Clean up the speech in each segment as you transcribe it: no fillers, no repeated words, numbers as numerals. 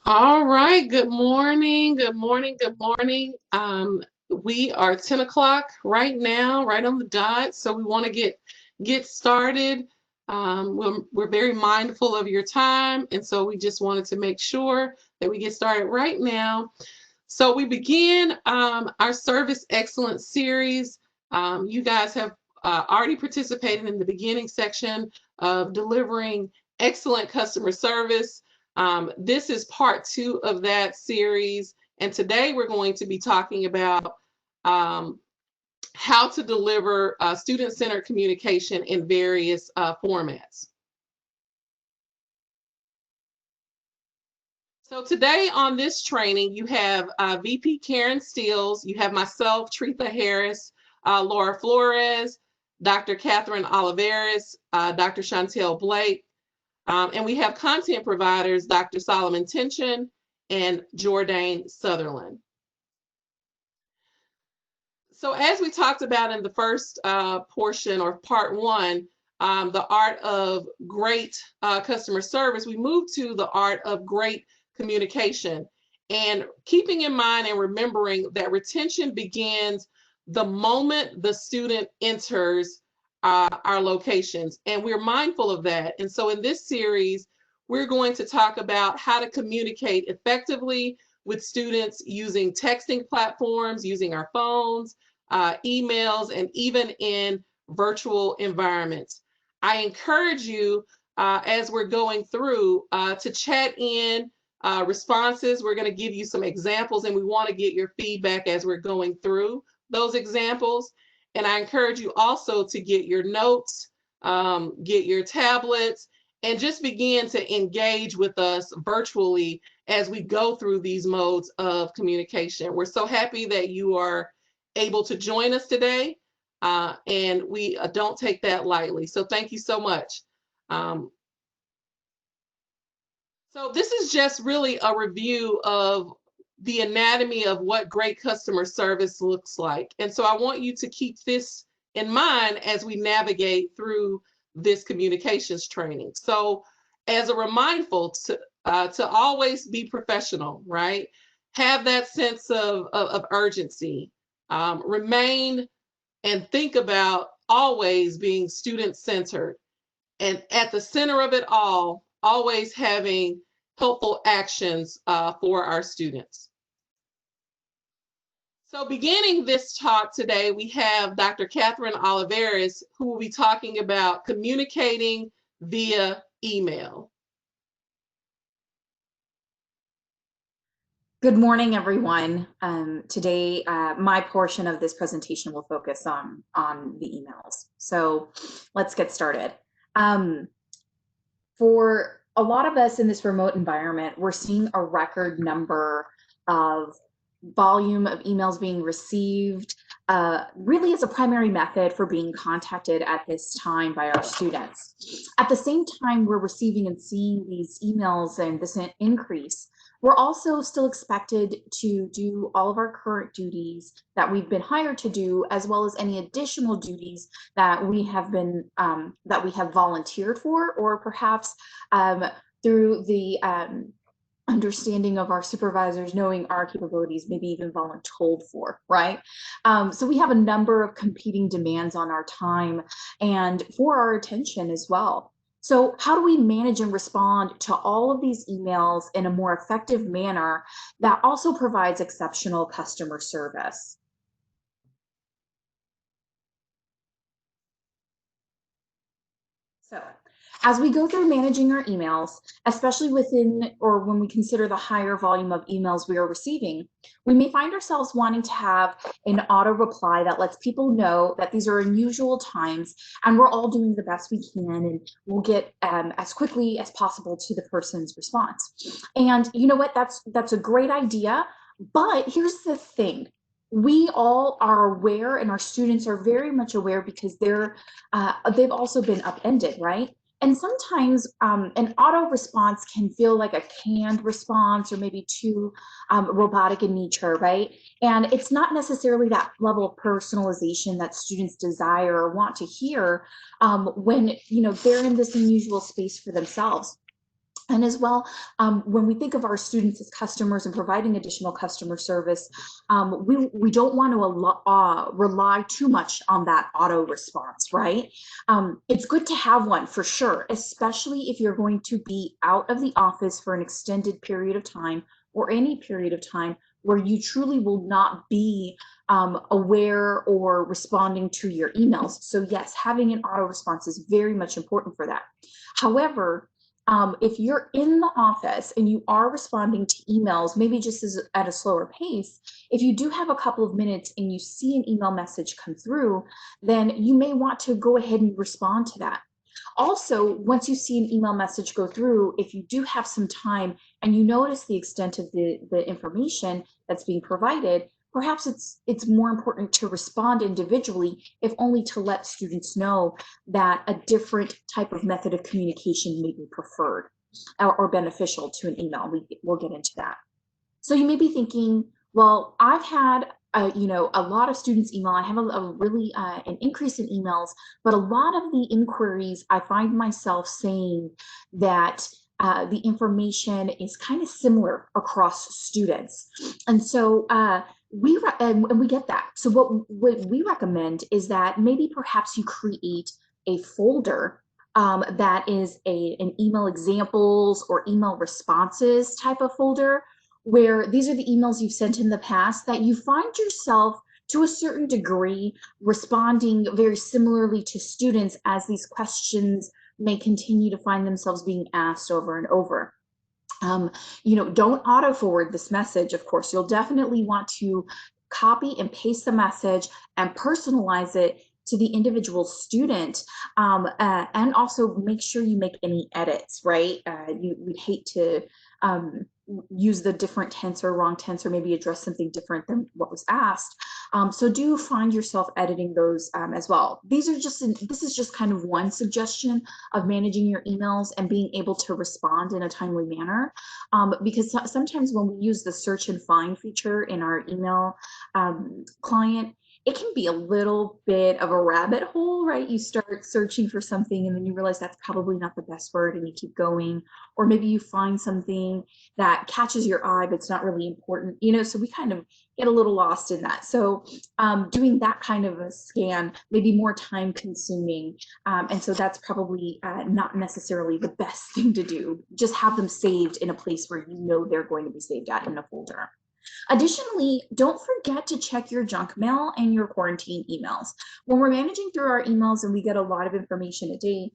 All right, good morning, good morning, good morning. We are 10 o'clock right now, right on the dot. So we want to get started. We're very mindful of your time, and so we just wanted to make sure that we get started right now. So we begin our Service Excellence series. You guys have already participated in the beginning section of delivering excellent customer service. This is part 2 of that series, and today we're going to be talking about um, how to deliver student-centered communication in various formats. So today on this training, you have VP Karen Steels, you have myself, Tretha Harris, Laura Flores, Dr. Catherine Olivares, Dr. Chantel Blake, and we have content providers, Dr. Solomon Tension and Jordan Sutherland. So as we talked about in the first portion or part 1, the art of great customer service, we moved to the art of great communication, and keeping in mind and remembering that retention begins the moment the student enters our locations, and we're mindful of that. And so in this series, we're going to talk about how to communicate effectively with students using texting platforms, using our phones, emails, and even in virtual environments. I encourage you as we're going through to chat in responses. We're going to give you some examples, and we want to get your feedback as we're going through those examples. And I encourage you also to get your notes, get your tablets, and just begin to engage with us virtually as we go through these modes of communication. We're so happy that you are able to join us today, and we don't take that lightly. So thank you so much. So this is just really a review of the anatomy of what great customer service looks like. And so I want you to keep this in mind as we navigate through this communications training. So as a reminder to always be professional, right? Have that sense of urgency. Remain and think about always being student-centered, and at the center of it all, always having helpful actions for our students. So beginning this talk today, we have Dr. Catherine Olivares, who will be talking about communicating via email. Good morning, everyone. Today, my portion of this presentation will focus on the emails. So let's get started. For a lot of us in this remote environment, we're seeing a record number of volume of emails being received, really as a primary method for being contacted at this time by our students. At the same time, we're receiving and seeing these emails and this increase. We're also still expected to do all of our current duties that we've been hired to do, as well as any additional duties that we have been that we have volunteered for, or perhaps through the understanding of our supervisors, knowing our capabilities, maybe even voluntold for, right? So we have a number of competing demands on our time and for our attention as well. So how do we manage and respond to all of these emails in a more effective manner that also provides exceptional customer service? So as we go through managing our emails, especially within or when we consider the higher volume of emails we are receiving, we may find ourselves wanting to have an auto reply that lets people know that these are unusual times and we're all doing the best we can, and we'll get as quickly as possible to the person's response. And you know what, that's a great idea, but here's the thing. We all are aware, and our students are very much aware, because they've also been upended, right? And sometimes an auto response can feel like a canned response, or maybe too robotic in nature, right? And it's not necessarily that level of personalization that students desire or want to hear when they're in this unusual space for themselves. And as well, when we think of our students as customers and providing additional customer service, we don't want to rely too much on that auto response, right? It's good to have one for sure, especially if you're going to be out of the office for an extended period of time or any period of time where you truly will not be aware or responding to your emails. So yes, having an auto response is very much important for that. However, if you're in the office and you are responding to emails, maybe just at a slower pace, if you do have a couple of minutes and you see an email message come through, then you may want to go ahead and respond to that. Also, once you see an email message go through, if you do have some time and you notice the extent of the information that's being provided, perhaps it's more important to respond individually, if only to let students know that a different type of method of communication may be preferred or beneficial to an email. We'll get into that. So you may be thinking, well, I've had a lot of students email. I have a really an increase in emails, but a lot of the inquiries, I find myself saying that the information is kind of similar across students. And so and we get that. So what we recommend is that maybe perhaps you create a folder that is an email examples or email responses type of folder, where these are the emails you've sent in the past that you find yourself to a certain degree responding very similarly to students as these questions may continue to find themselves being asked over and over. Don't auto forward this message. Of course, you'll definitely want to copy and paste the message and personalize it to the individual student, and also make sure you make any edits, right? We'd hate to use the different tense or wrong tense, or maybe address something different than what was asked. So do find yourself editing those as well. This is just kind of one suggestion of managing your emails and being able to respond in a timely manner. Because sometimes when we use the search and find feature in our email client, it can be a little bit of a rabbit hole, right? You start searching for something and then you realize that's probably not the best word and you keep going. Or maybe you find something that catches your eye, but it's not really important, so we kind of get a little lost in that. So doing that kind of a scan may be more time consuming. And so that's probably not necessarily the best thing to do. Just have them saved in a place where they're going to be saved at in a folder. Additionally, don't forget to check your junk mail and your quarantine emails. When we're managing through our emails and we get a lot of information a day,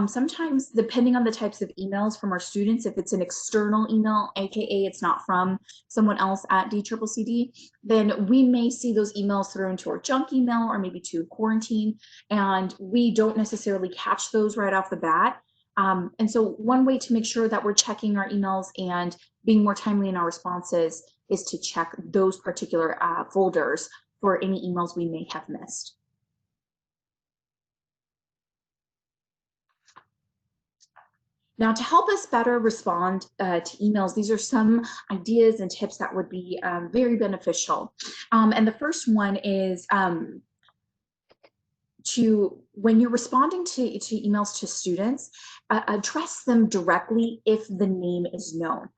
sometimes depending on the types of emails from our students, if it's an external email, aka it's not from someone else at DCCCD, then we may see those emails thrown into our junk email or maybe to quarantine, and we don't necessarily catch those right off the bat. And so one way to make sure that we're checking our emails and being more timely in our responses is to check those particular folders for any emails we may have missed. Now, to help us better respond to emails, these are some ideas and tips that would be very beneficial. And the first one is when you're responding to emails to students, address them directly if the name is known.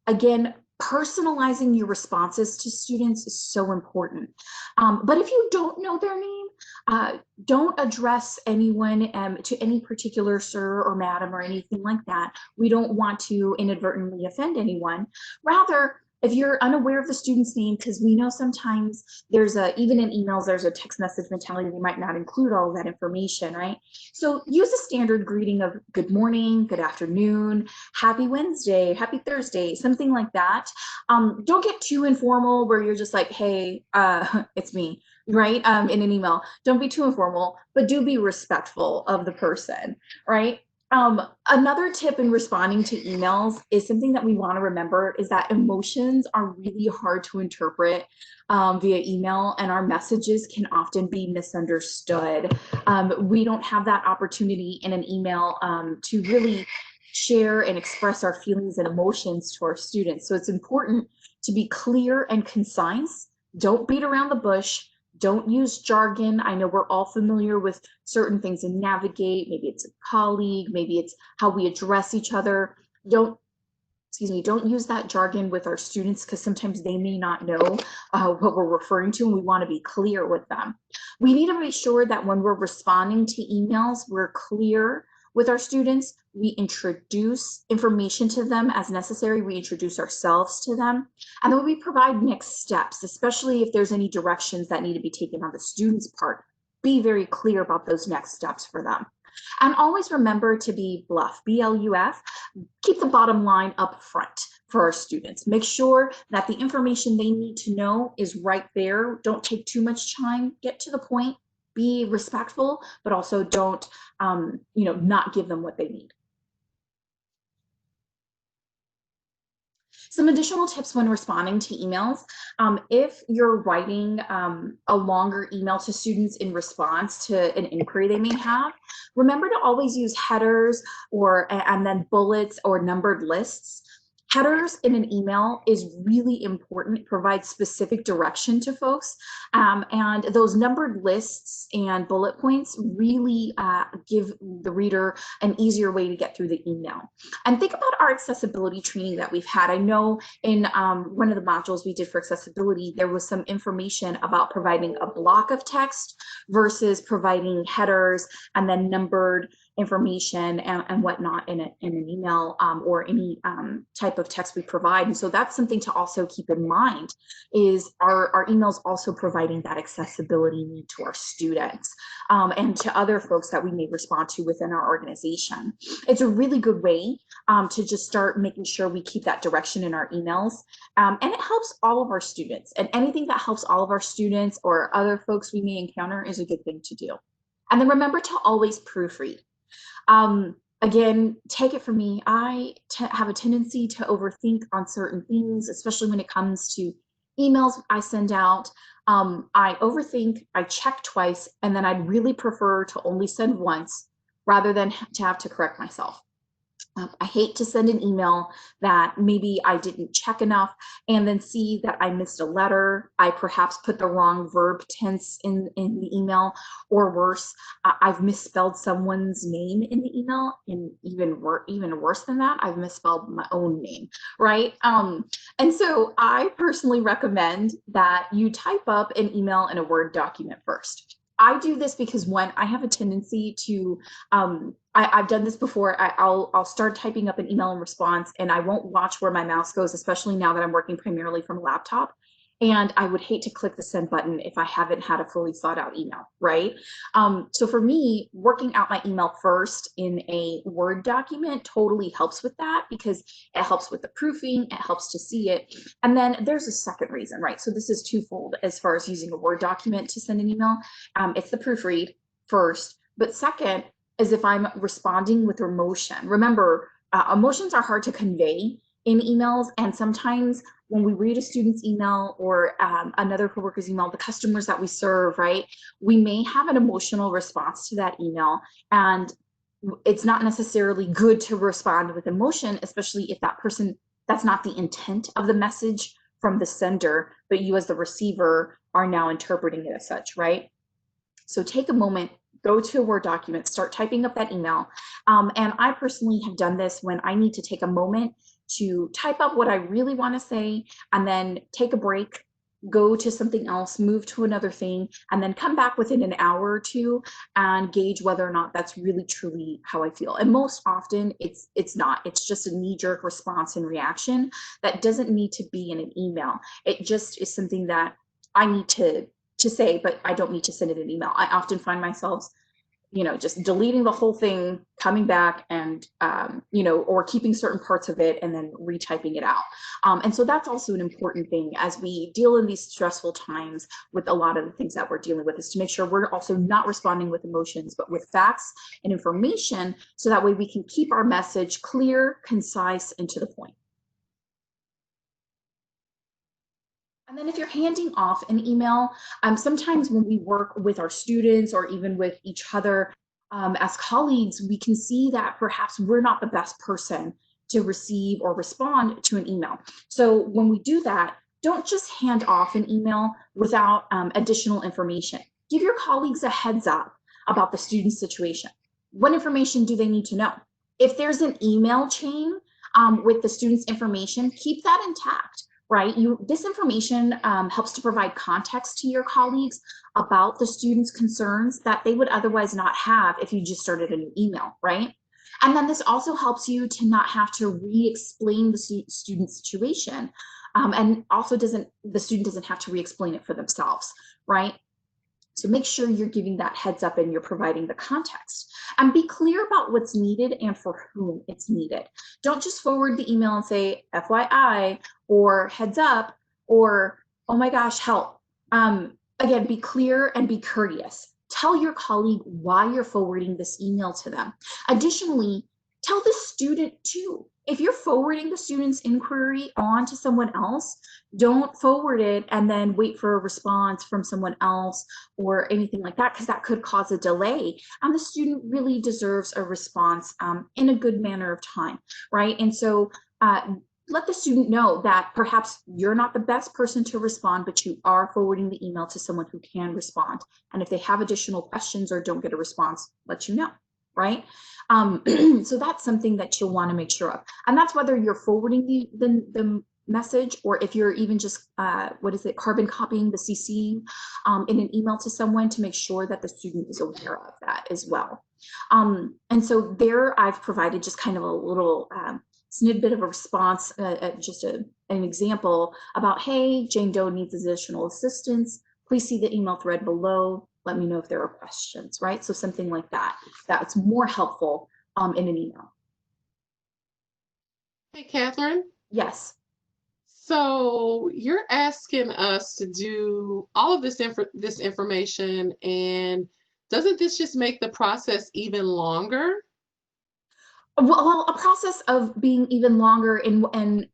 Again, personalizing your responses to students is so important. But if you don't know their name, don't address anyone to any particular sir or madam or anything like that. We don't want to inadvertently offend anyone. Rather, if you're unaware of the student's name, because we know sometimes even in emails, there's a text message mentality, they might not include all of that information, right? So use a standard greeting of good morning, good afternoon, happy Wednesday, happy Thursday, something like that. Don't get too informal where you're just like, hey, it's me, right? In an email. Don't be too informal, but do be respectful of the person, right? Another tip in responding to emails is something that we want to remember is that emotions are really hard to interpret via email, and our messages can often be misunderstood. We don't have that opportunity in an email to really share and express our feelings and emotions to our students. So it's important to be clear and concise. Don't beat around the bush. Don't use jargon. I know we're all familiar with certain things in Navigate. Maybe it's a colleague, maybe it's how we address each other. don't use that jargon with our students because sometimes they may not know what we're referring to, and we want to be clear with them. We need to make sure that when we're responding to emails, we're clear with our students. We introduce information to them as necessary. We introduce ourselves to them, and then we provide next steps, especially if there's any directions that need to be taken on the student's part. Be very clear about those next steps for them. And always remember to be BLUF, B-L-U-F. Keep the bottom line up front for our students. Make sure that the information they need to know is right there. Don't take too much time. Get to the point. Be respectful, but also don't, not give them what they need. Some additional tips when responding to emails. If you're writing a longer email to students in response to an inquiry they may have, remember to always use headers and then bullets or numbered lists. Headers in an email is really important. It provides specific direction to folks. And those numbered lists and bullet points really give the reader an easier way to get through the email. And think about our accessibility training that we've had. I know in one of the modules we did for accessibility, there was some information about providing a block of text versus providing headers and then numbered information and whatnot in an email or any type of text we provide. And so that's something to also keep in mind, is our emails also providing that accessibility need to our students and to other folks that we may respond to within our organization. It's a really good way to just start making sure we keep that direction in our emails. And it helps all of our students, and anything that helps all of our students or other folks we may encounter is a good thing to do. And then remember to always proofread. Again, take it from me. I have a tendency to overthink on certain things, especially when it comes to emails I send out. I overthink, I check twice, and then I'd really prefer to only send once rather than to have to correct myself. I hate to send an email that maybe I didn't check enough and then see that I missed a letter. I perhaps put the wrong verb tense in the email, or worse, I've misspelled someone's name in the email, and even worse than that, I've misspelled my own name, right? And so I personally recommend that you type up an email in a Word document first. I do this because, one, I have a tendency to, I've done this before. I'll start typing up an email in response, and I won't watch where my mouse goes, especially now that I'm working primarily from a laptop. And I would hate to click the send button if I haven't had a fully thought out email, right? So for me, working out my email first in a Word document totally helps with that, because it helps with the proofing, it helps to see it. And then there's a second reason, right? So this is twofold as far as using a Word document to send an email. It's the proofread first, but second is if I'm responding with emotion. Remember, emotions are hard to convey in emails, and sometimes when we read a student's email or another coworker's email, the customers that we serve, right, we may have an emotional response to that email, and it's not necessarily good to respond with emotion, especially if that's not the intent of the message from the sender, but you as the receiver are now interpreting it as such, right? So take a moment, go to a Word document, start typing up that email. And I personally have done this when I need to take a moment to type up what I really want to say, and then take a break, go to something else, move to another thing, and then come back within an hour or two and gauge whether or not that's really truly how I feel. And most often it's not. It's just a knee-jerk response and reaction that doesn't need to be in an email. It just is something that I need to say, but I don't need to send it an email. I often find myself, just deleting the whole thing, coming back and, or keeping certain parts of it and then retyping it out. And so that's also an important thing as we deal in these stressful times with a lot of the things that we're dealing with, is to make sure we're also not responding with emotions, but with facts and information, so that way we can keep our message clear, concise, and to the point. And then if you're handing off an email, sometimes when we work with our students or even with each other as colleagues, we can see that perhaps we're not the best person to receive or respond to an email. So when we do that, don't just hand off an email without additional information. Give your colleagues a heads up about the student's situation. What information do they need to know? If there's an email chain, with the student's information, keep that intact, right? This information helps to provide context to your colleagues about the student's concerns that they would otherwise not have if you just started a new email, right? And then this also helps you to not have to re-explain the student situation. And also the student doesn't have to re-explain it for themselves, right? So make sure you're giving that heads up and you're providing the context. And be clear about what's needed and for whom it's needed. Don't just forward the email and say FYI or heads up or oh my gosh, help. Again, be clear and be courteous. Tell your colleague why you're forwarding this email to them. Additionally, tell the student too. If you're forwarding the student's inquiry on to someone else, don't forward it and then wait for a response from someone else or anything like that, because that could cause a delay. And the student really deserves a response in a good manner of time, right? And so let the student know that perhaps you're not the best person to respond, but you are forwarding the email to someone who can respond. And if they have additional questions or don't get a response, let you know, right? So that's something that you'll want to make sure of. And that's whether you're forwarding the message or if you're even just, carbon copying the CC in an email to someone to make sure that the student is aware of that as well. And so there I've provided just kind of a little snippet of a response, just an example about, hey, Jane Doe needs additional assistance. Please see the email thread below. Let me know if there are questions, right? So something like that, that's more helpful in an email. Hey, Catherine. Yes. So you're asking us to do all of this information, and doesn't this just make the process even longer? Well, a process of being even longer and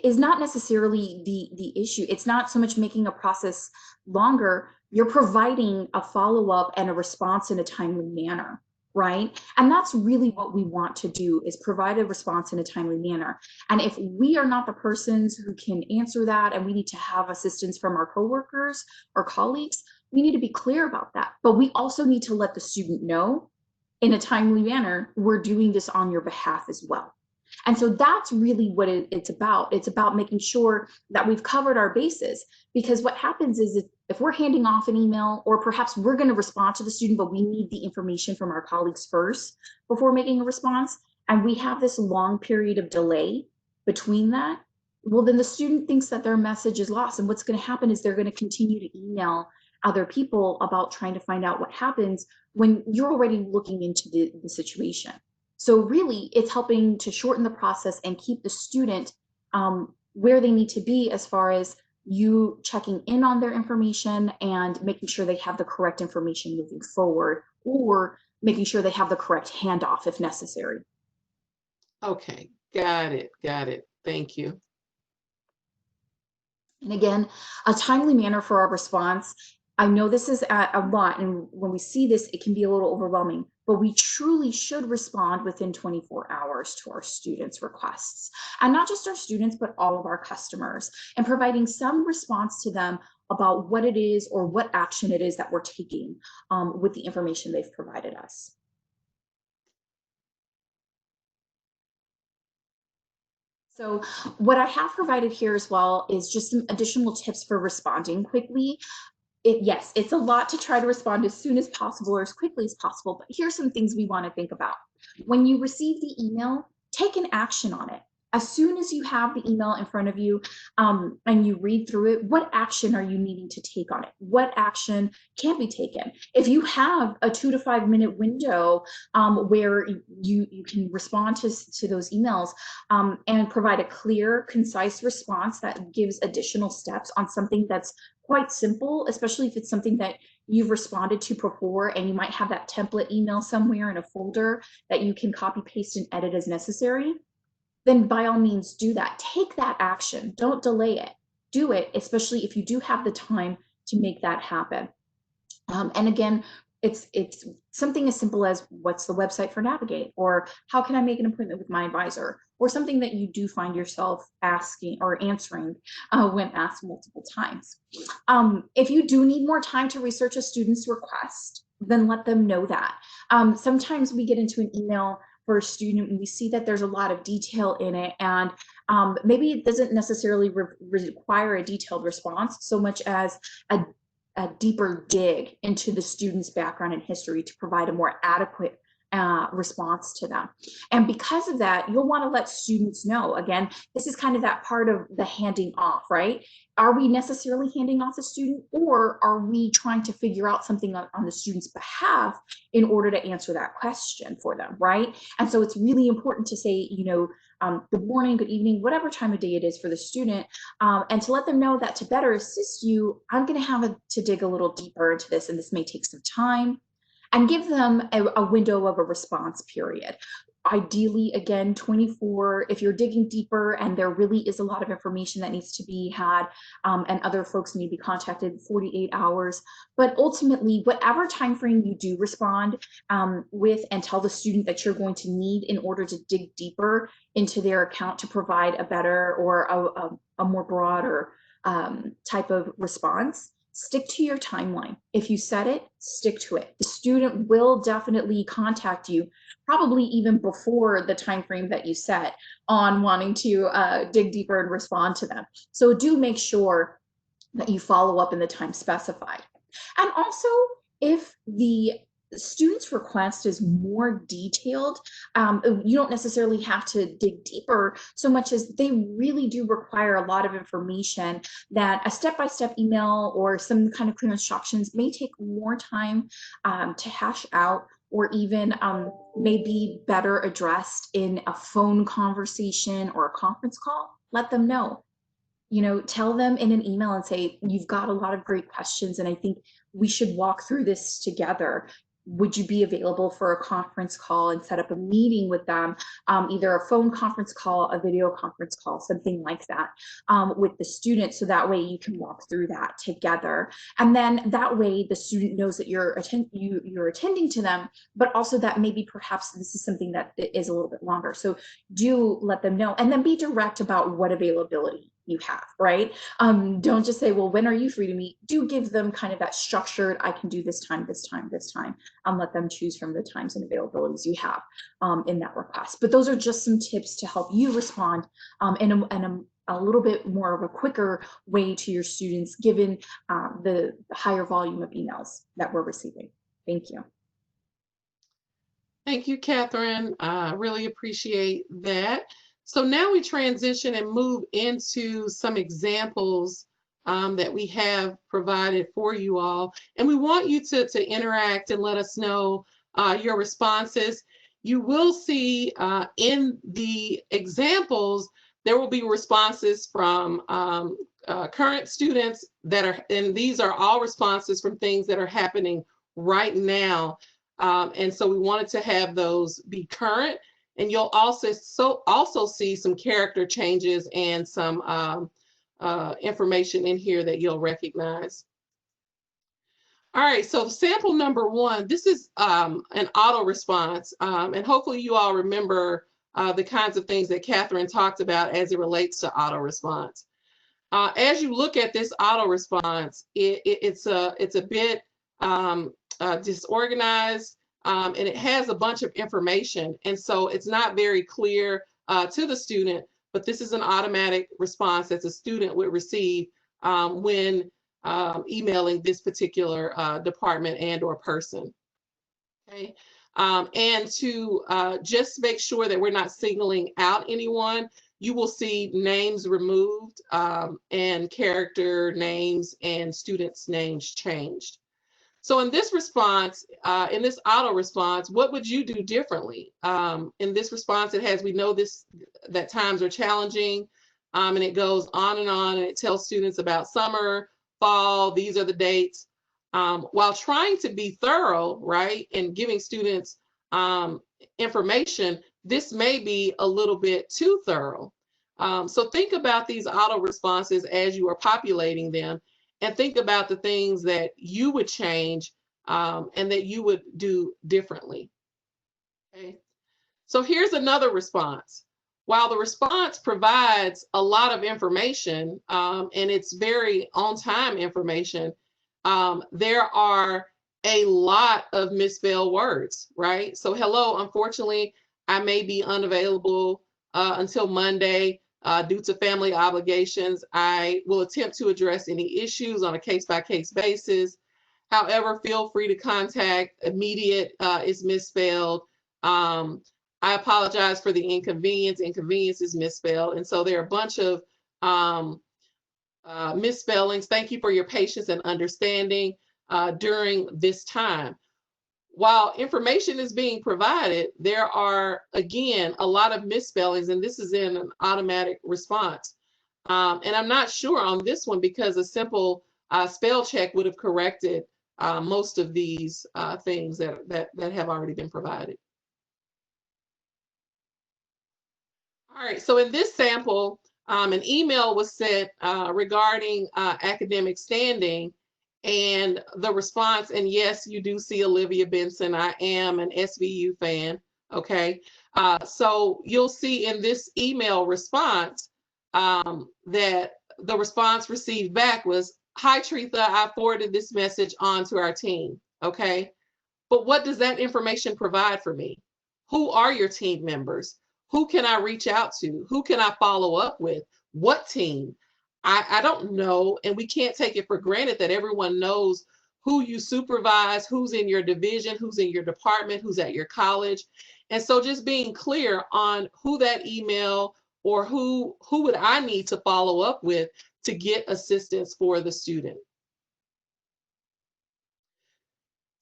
is not necessarily the issue. It's not so much making a process longer. You're providing a follow-up and a response in a timely manner, right? And that's really what we want to do, is provide a response in a timely manner. And if we are not the persons who can answer that and we need to have assistance from our coworkers or colleagues, we need to be clear about that. But we also need to let the student know in a timely manner, we're doing this on your behalf as well. And so that's really what it's about. It's about making sure that we've covered our bases, because what happens is if we're handing off an email, or perhaps we're going to respond to the student, but we need the information from our colleagues first before making a response, and we have this long period of delay between that, well, then the student thinks that their message is lost. And what's going to happen is they're going to continue to email other people about trying to find out what happens when you're already looking into the situation. So really, it's helping to shorten the process and keep the student where they need to be as far as you checking in on their information and making sure they have the correct information moving forward, or making sure they have the correct handoff if necessary. Okay, got it, got it. Thank you. And again, a timely manner for our response. I know this is a lot, and when we see this, it can be a little overwhelming, but we truly should respond within 24 hours to our students' requests. And not just our students, but all of our customers, and providing some response to them about what it is or what action it is that we're taking with the information they've provided us. So what I have provided here as well is just some additional tips for responding quickly. Yes, it's a lot to try to respond as soon as possible or as quickly as possible, but here's some things we want to think about. When you receive the email, take an action on it. As soon as you have the email in front of you and you read through it, what action are you needing to take on it? What action can be taken? If you have a 2 to 5 minute window where you can respond to those emails and provide a clear, concise response that gives additional steps on something that's quite simple, especially if it's something that you've responded to before and you might have that template email somewhere in a folder that you can copy, paste, and edit as necessary, then by all means do that. Take that action. Don't delay it. Do it, especially if you do have the time to make that happen. And again, it's something as simple as, what's the website for Navigate, or how can I make an appointment with my advisor, or something that you do find yourself asking or answering when asked multiple times. If you do need more time to research a student's request, then let them know that. Sometimes we get into an email for a student and we see that there's a lot of detail in it, and maybe it doesn't necessarily require a detailed response so much as a deeper dig into the student's background and history to provide a more adequate response to them. And because of that, you'll want to let students know, again, this is kind of that part of the handing off, right? Are we necessarily handing off the student, or are we trying to figure out something on the student's behalf in order to answer that question for them, right? And so it's really important to say, good morning, good evening, whatever time of day it is for the student, and to let them know that to better assist you, I'm going to have to dig a little deeper into this, and this may take some time, and give them a window of a response period. Ideally, again, 24, if you're digging deeper and there really is a lot of information that needs to be had, and other folks need to be contacted, 48 hours. But ultimately, whatever time frame you do respond with, and tell the student that you're going to need in order to dig deeper into their account to provide a better or a more broader type of response, stick to your timeline. If you set it, stick to it. The student will definitely contact you, probably even before the time frame that you set, on wanting to dig deeper and respond to them. So do make sure that you follow up in the time specified. And also, if the student's request is more detailed, you don't necessarily have to dig deeper so much as they really do require a lot of information that a step-by-step email or some kind of clear instructions may take more time to hash out, or even may be better addressed in a phone conversation or a conference call. Let them know. Tell them in an email and say, you've got a lot of great questions and I think we should walk through this together. Would you be available for a conference call, and set up a meeting with them, either a phone conference call, a video conference call, something like that, with the student, so that way you can walk through that together. And then that way the student knows that you're attending to them, but also that maybe perhaps this is something that is a little bit longer. So do let them know, and then be direct about what availability you have, right? Don't just say, well, when are you free to meet? Do give them kind of that structured, I can do this time, this time, this time, and let them choose from the times and availabilities you have in that request. But those are just some tips to help you respond in a little bit more of a quicker way to your students, given the higher volume of emails that we're receiving. Thank you. Thank you, Catherine. I really appreciate that. So now we transition and move into some examples that we have provided for you all. And we want you to interact and let us know your responses. You will see in the examples, there will be responses from current students and these are all responses from things that are happening right now. And so we wanted to have those be current. And you'll also see some character changes and some information in here that you'll recognize. All right, so sample number 1, this is an auto response. And hopefully you all remember the kinds of things that Catherine talked about as it relates to auto response. As you look at this auto response, it's a bit disorganized. And it has a bunch of information, and so it's not very clear to the student, but this is an automatic response that the student would receive when emailing this particular department and or person. Okay, and to just make sure that we're not signaling out anyone, you will see names removed and character names and students' names changed. So in this response, in this auto response, what would you do differently? In this response, it has, we know that times are challenging, and it goes on, and it tells students about summer, fall, these are the dates, while trying to be thorough, right, and giving students information. This may be a little bit too thorough. So think about these auto responses as you are populating them, and think about the things that you would change and that you would do differently. Okay. So here's another response. While the response provides a lot of information and it's very on-time information, there are a lot of misspelled words, right? So hello, unfortunately, I may be unavailable until Monday due to family obligations. I will attempt to address any issues on a case-by-case basis. However, feel free to contact. Immediate is misspelled. I apologize for the inconvenience. Inconvenience is misspelled. And so there are a bunch of misspellings. Thank you for your patience and understanding during this time. While information is being provided, there are, again, a lot of misspellings, and this is in an automatic response. And I'm not sure on this one because a simple spell check would have corrected most of these things that have already been provided. All right, so in this sample, an email was sent regarding academic standing, and the response, and yes, you do see Olivia Benson. I am an SVU fan, okay? So you'll see in this email response that the response received back was, "Hi, Tretha, I forwarded this message on to our team," okay? But what does that information provide for me? Who are your team members? Who can I reach out to? Who can I follow up with? What team? I don't know, and we can't take it for granted that everyone knows who you supervise, who's in your division, who's in your department, who's at your college. And so just being clear on who that email or who would I need to follow up with to get assistance for the student.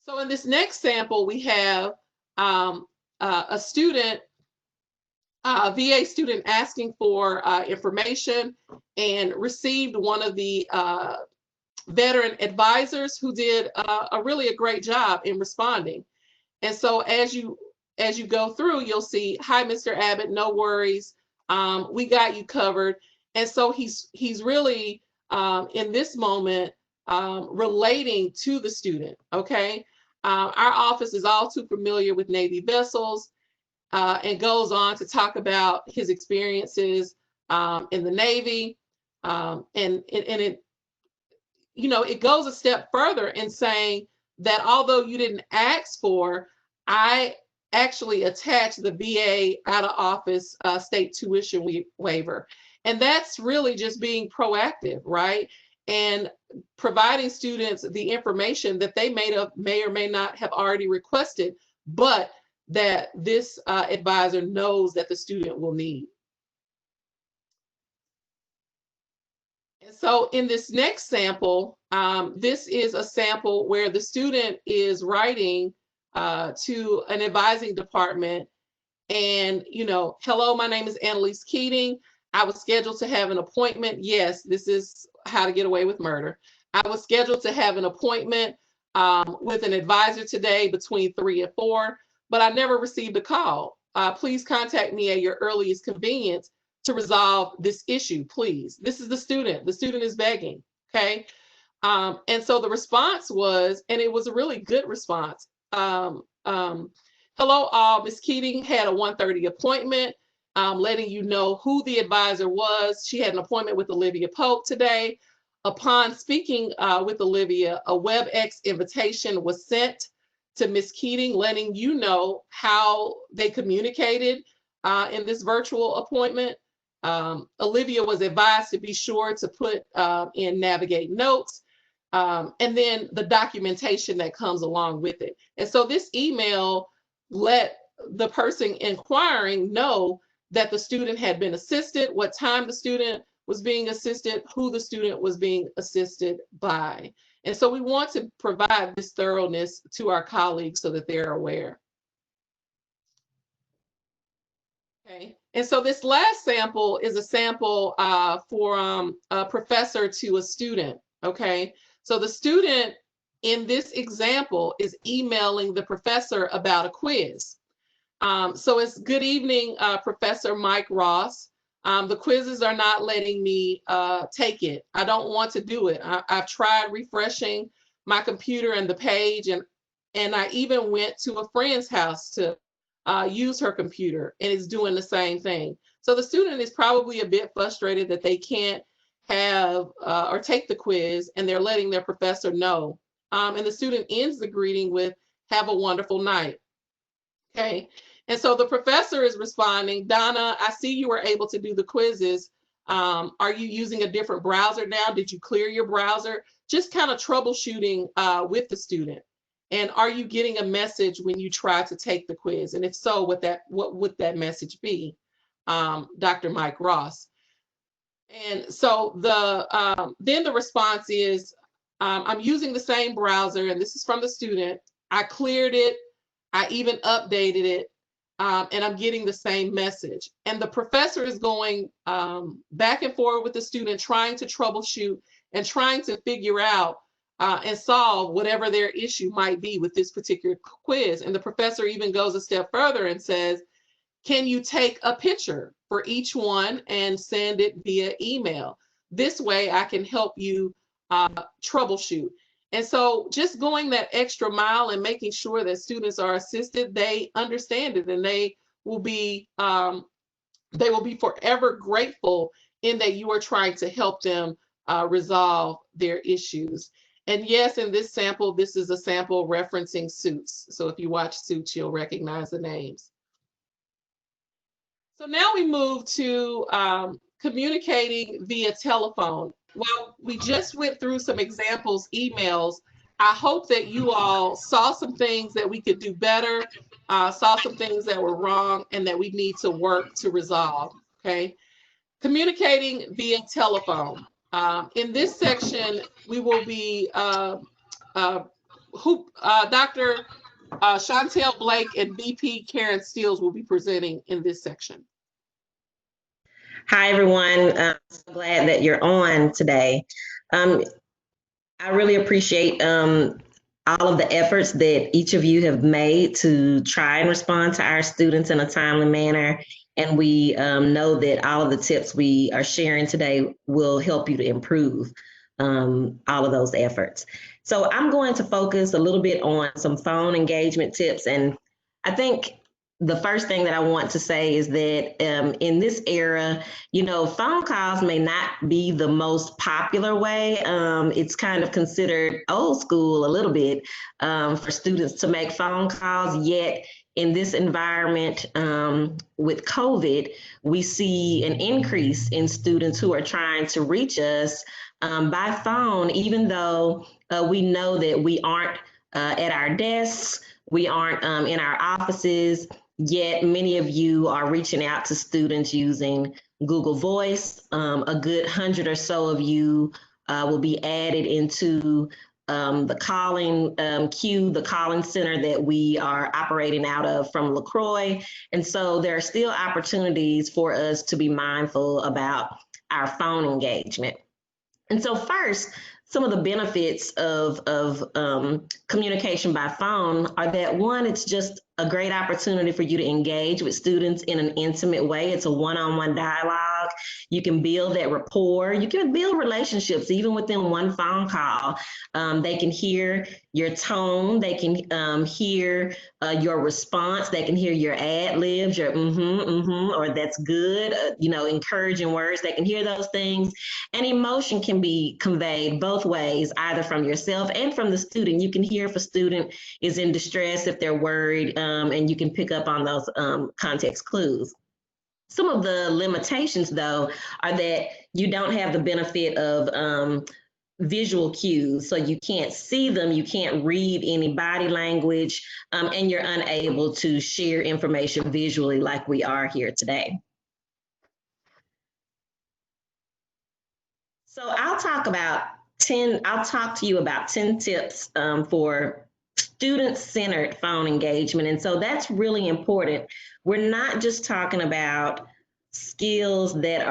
So in this next sample, we have a student, a VA student asking for information and received one of the veteran advisors who did a great job in responding. And so as you go through, you'll see, "Hi, Mr. Abbott, no worries. We got you covered." And so he's really in this moment relating to the student, okay? Our office is all too familiar with Navy vessels, and goes on to talk about his experiences in the Navy. And it, you know, it goes a step further in saying that although you didn't ask for, I actually attached the VA out of office state tuition waiver. And that's really just being proactive, right? And providing students the information that they may or may not have already requested, but that this advisor knows that the student will need. And so in this next sample, this is a sample where the student is writing to an advising department and, you know, "Hello, my name is Annalise Keating. I was scheduled to have an appointment." Yes, this is How to Get Away with Murder. "I was scheduled to have an appointment with an advisor today between 3 and 4, but I never received a call. Please contact me at your earliest convenience to resolve this issue, please." This is the student. The student is begging, okay? And so the response was, and it was a really good response. "Hello all, Ms. Keating had a 1:30 appointment, letting you know who the advisor was. She had an appointment with Olivia Pope today. Upon speaking with Olivia, a WebEx invitation was sent to Ms. Keating, letting you know how they communicated in this virtual appointment. Olivia was advised to be sure to put in Navigate notes, and then the documentation that comes along with it." And so this email let the person inquiring know that the student had been assisted, what time the student was being assisted, who the student was being assisted by. And so we want to provide this thoroughness to our colleagues so that they're aware. Okay, and so this last sample is a sample for a professor to a student, okay? So the student in this example is emailing the professor about a quiz. So it's, "Good evening, Professor Mike Ross. The quizzes are not letting me take it. I don't want to do it. I've tried refreshing my computer and the page, and I even went to a friend's house to use her computer, and it's doing the same thing." So the student is probably a bit frustrated that they can't have or take the quiz, and they're letting their professor know. And the student ends the greeting with, "Have a wonderful night." Okay. And so the professor is responding, Donna, I see you were able to do the quizzes. Are you using a different browser now? Did you clear your browser? Just kind of troubleshooting with the student. And are you getting a message when you try to take the quiz? And if so, what would that message be? Dr. Mike Ross. And so then the response is, I'm using the same browser, and this is from the student. I cleared it. I even updated it. And I'm getting the same message. And the professor is going back and forth with the student, trying to troubleshoot and trying to figure out and solve whatever their issue might be with this particular quiz. And the professor even goes a step further and says, can you take a picture for each one and send it via email? This way I can help you troubleshoot. And so just going that extra mile and making sure that students are assisted, they understand it, and they will be forever grateful in that you are trying to help them resolve their issues. And yes, in this sample, this is a sample referencing Suits. So if you watch Suits, you'll recognize the names. So now we move to communicating via telephone. Well, we just went through some examples, emails. I hope that you all saw some things that we could do better, saw some things that were wrong, and that we need to work to resolve, okay? Communicating via telephone. In this section, we will be, Dr. Chantel Blake and VP Karen Steels will be presenting in this section. Hi, everyone. I'm so glad that you're on today. I really appreciate all of the efforts that each of you have made to try and respond to our students in a timely manner. And we know that all of the tips we are sharing today will help you to improve all of those efforts. So I'm going to focus a little bit on some phone engagement tips. And I think the first thing that I want to say is that in this era, you know, phone calls may not be the most popular way. It's kind of considered old school a little bit for students to make phone calls, yet in this environment with COVID, we see an increase in students who are trying to reach us by phone, even though we know that we aren't at our desks, we aren't in our offices, yet many of you are reaching out to students using Google Voice. A good 100 or so of you will be added into the calling queue, the calling center that we are operating out of from LaCroix. And so there are still opportunities for us to be mindful about our phone engagement. And so first, some of the benefits of communication by phone are that, one, it's just a great opportunity for you to engage with students in an intimate way. It's a one-on-one dialogue. You can build that rapport. You can build relationships even within one phone call. They can hear your tone. They can hear your response. They can hear your ad libs, your or that's good, you know, encouraging words. They can hear those things. And emotion can be conveyed both ways, either from yourself and from the student. You can hear if a student is in distress, if they're worried, and you can pick up on those context clues. Some of the limitations, though, are that you don't have the benefit of visual cues, so you can't see them, you can't read any body language, and you're unable to share information visually like we are here today. So I'll talk to you about 10 tips for student-centered phone engagement. And so that's really important. We're not just talking about skills that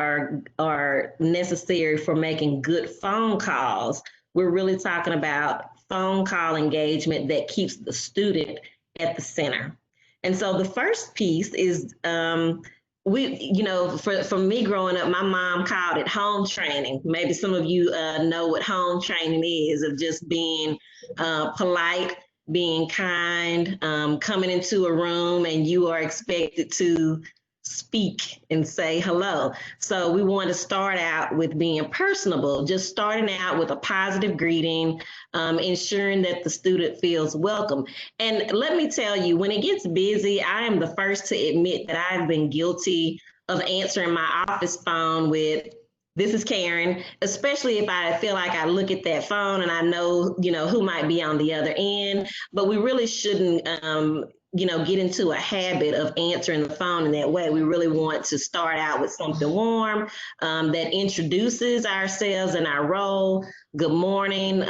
are necessary for making good phone calls. We're really talking about phone call engagement that keeps the student at the center. And so the first piece is, for me growing up, my mom called it home training. Maybe some of you know what home training is, of just being polite, being kind, coming into a room and you are expected to speak and say hello. So we want to start out with being personable, just starting out with a positive greeting, ensuring that the student feels welcome. And let me tell you, when it gets busy, I am the first to admit that I've been guilty of answering my office phone with, "This is Karen," especially if I feel like I look at that phone and I know, who might be on the other end. But we really shouldn't, get into a habit of answering the phone in that way. We really want to start out with something warm that introduces ourselves and our role. "Good morning.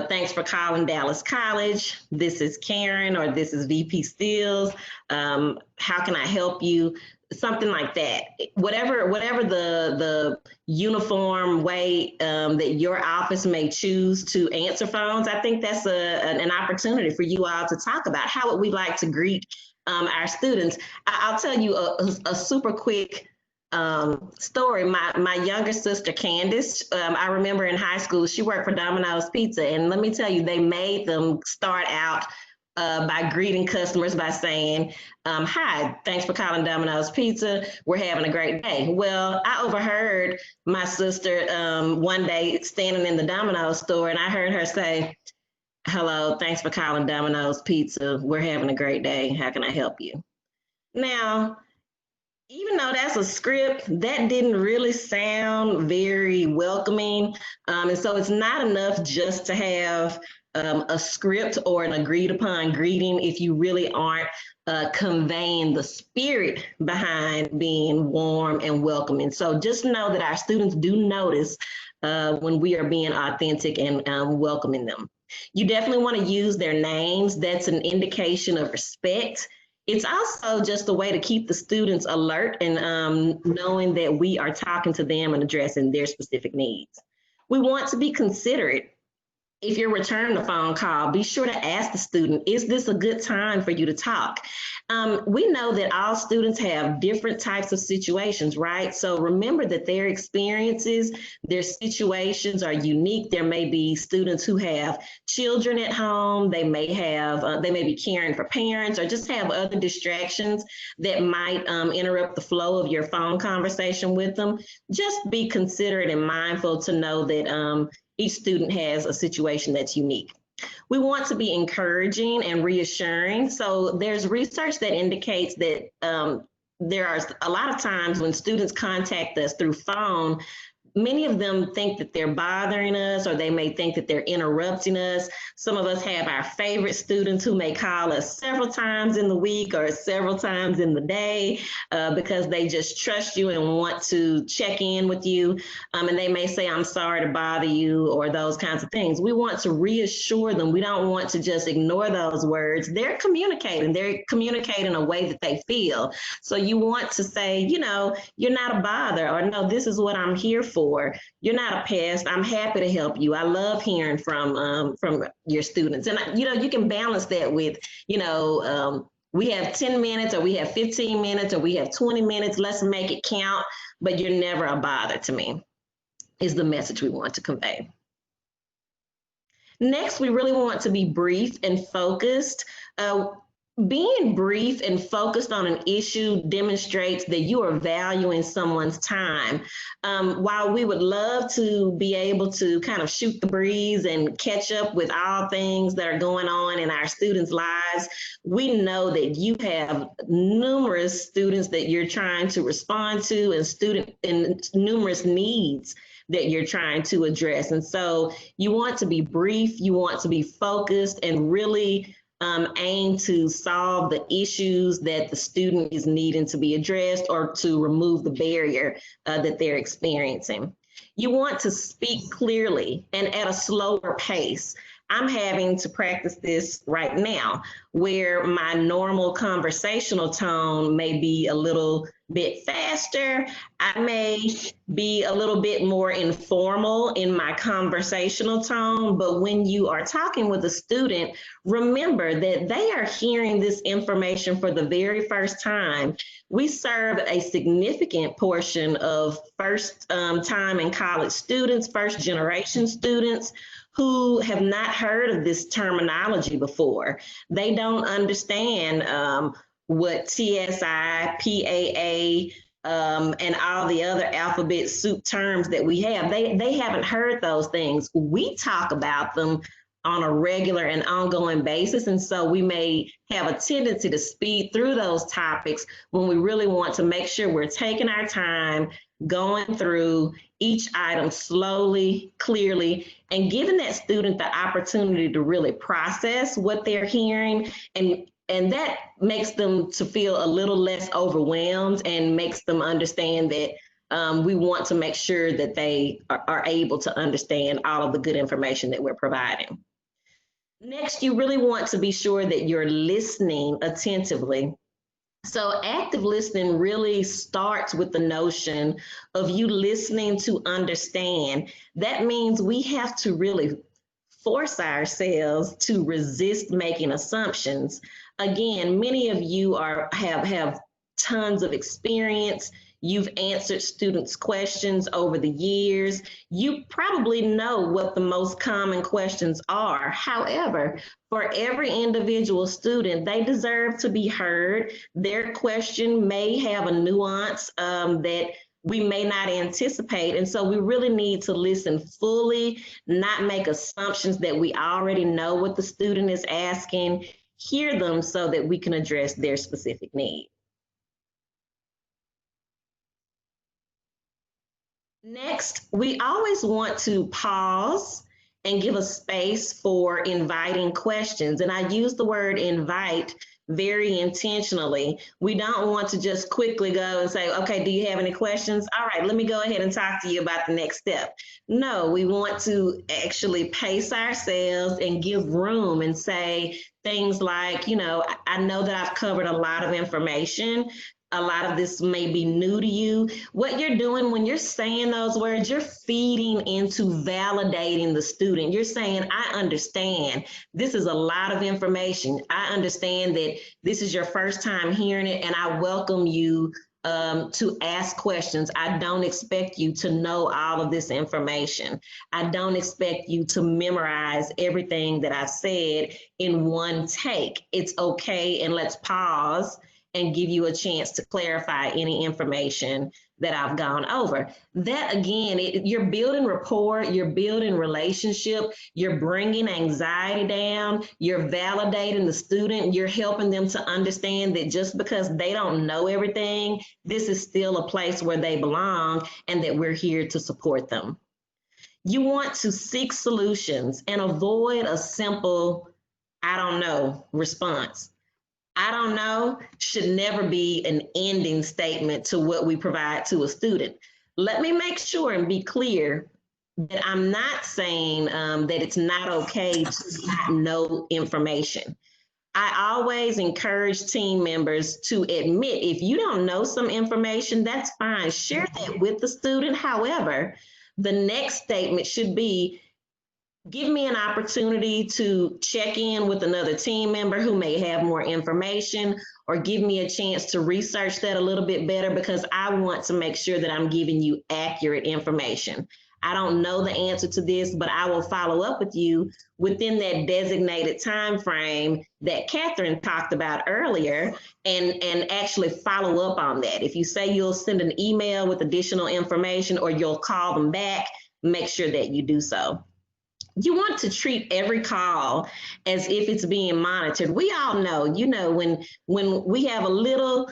Thanks for calling Dallas College. This is Karen," or "This is VP Steels. How can I help you?" Something like that. Whatever the uniform way that your office may choose to answer phones, I think that's an opportunity for you all to talk about how would we like to greet our students. I'll tell you a super quick story. My younger sister, Candace, I remember in high school, she worked for Domino's Pizza. And let me tell you, they made them start out by greeting customers by saying, "Hi, thanks for calling Domino's Pizza. We're having a great day." Well, I overheard my sister one day standing in the Domino's store, and I heard her say, "Hello, thanks for calling Domino's Pizza. We're having a great day. How can I help you?" Now, even though that's a script, that didn't really sound very welcoming. And so it's not enough just to have a script or an agreed upon greeting if you really aren't conveying the spirit behind being warm and welcoming. So just know that our students do notice when we are being authentic and welcoming them. You definitely want to use their names. That's an indication of respect. It's also just a way to keep the students alert and knowing that we are talking to them and addressing their specific needs. We want to be considerate. If you're returning a phone call, be sure to ask the student, "Is this a good time for you to talk?" We know that all students have different types of situations, right? So remember that their experiences, their situations are unique. There may be students who have children at home. They may be caring for parents or just have other distractions that might interrupt the flow of your phone conversation with them. Just be considerate and mindful to know that each student has a situation that's unique. We want to be encouraging and reassuring. So there's research that indicates that there are a lot of times when students contact us through phone, many of them think that they're bothering us, or they may think that they're interrupting us. Some of us have our favorite students who may call us several times in the week or several times in the day because they just trust you and want to check in with you. And they may say, "I'm sorry to bother you," or those kinds of things. We want to reassure them. We don't want to just ignore those words. They're communicating a way that they feel. So you want to say, "You're not a bother," or "No, this is what I'm here for. You're not a pest. I'm happy to help you. I love hearing from your students." And you can balance that with, we have 10 minutes or we have 15 minutes or we have 20 minutes. Let's make it count. But you're never a bother to me, is the message we want to convey. Next, we really want to be brief and focused. Being brief and focused on an issue demonstrates that you are valuing someone's time. While we would love to be able to kind of shoot the breeze and catch up with all things that are going on in our students' lives, we know that you have numerous students that you're trying to respond to and numerous needs that you're trying to address. And so you want to be brief, you want to be focused, and really aim to solve the issues that the student is needing to be addressed or to remove the barrier that they're experiencing. You want to speak clearly and at a slower pace. I'm having to practice this right now, where my normal conversational tone may be a little bit faster. I may be a little bit more informal in my conversational tone, but when you are talking with a student, remember that they are hearing this information for the very first time. We serve a significant portion of first time in college students, first generation students, who have not heard of this terminology before. They don't understand what TSI, PAA, and all the other alphabet soup terms that we have. They haven't heard those things. We talk about them on a regular and ongoing basis. And so we may have a tendency to speed through those topics when we really want to make sure we're taking our time, going through each item slowly, clearly, and giving that student the opportunity to really process what they're hearing. And that makes them to feel a little less overwhelmed and makes them understand that we want to make sure that they are able to understand all of the good information that we're providing. Next, you really want to be sure that you're listening attentively. So active listening really starts with the notion of you listening to understand. That means we have to really force ourselves to resist making assumptions. Again, many of you have tons of experience. You've answered students' questions over the years. You probably know what the most common questions are. However, for every individual student, they deserve to be heard. Their question may have a nuance that we may not anticipate. And so we really need to listen fully, not make assumptions that we already know what the student is asking, hear them so that we can address their specific need. Next, we always want to pause and give a space for inviting questions. And I use the word invite very intentionally. We don't want to just quickly go and say, okay, do you have any questions? All right, let me go ahead and talk to you about the next step. No, we want to actually pace ourselves and give room and say things like, you know, I know that I've covered a lot of information. A lot of this may be new to you. What you're doing when you're saying those words, you're feeding into validating the student. You're saying, I understand. This is a lot of information. I understand that this is your first time hearing it, and I welcome you to ask questions. I don't expect you to know all of this information. I don't expect you to memorize everything that I said in one take. It's okay, and let's pause and give you a chance to clarify any information that I've gone over. That again, you're building rapport, you're building relationship, you're bringing anxiety down, you're validating the student, you're helping them to understand that just because they don't know everything, this is still a place where they belong and that we're here to support them. You want to seek solutions and avoid a simple, I don't know, response. I don't know should never be an ending statement to what we provide to a student. Let me make sure and be clear that I'm not saying that it's not okay to not know information. I always encourage team members to admit if you don't know some information, that's fine. Share that with the student. However, the next statement should be, give me an opportunity to check in with another team member who may have more information, or give me a chance to research that a little bit better, because I want to make sure that I'm giving you accurate information. I don't know the answer to this, but I will follow up with you within that designated time frame that Catherine talked about earlier, and actually follow up on that. If you say you'll send an email with additional information or you'll call them back, make sure that you do so. You want to treat every call as if it's being monitored. We all know, you know, when we have a little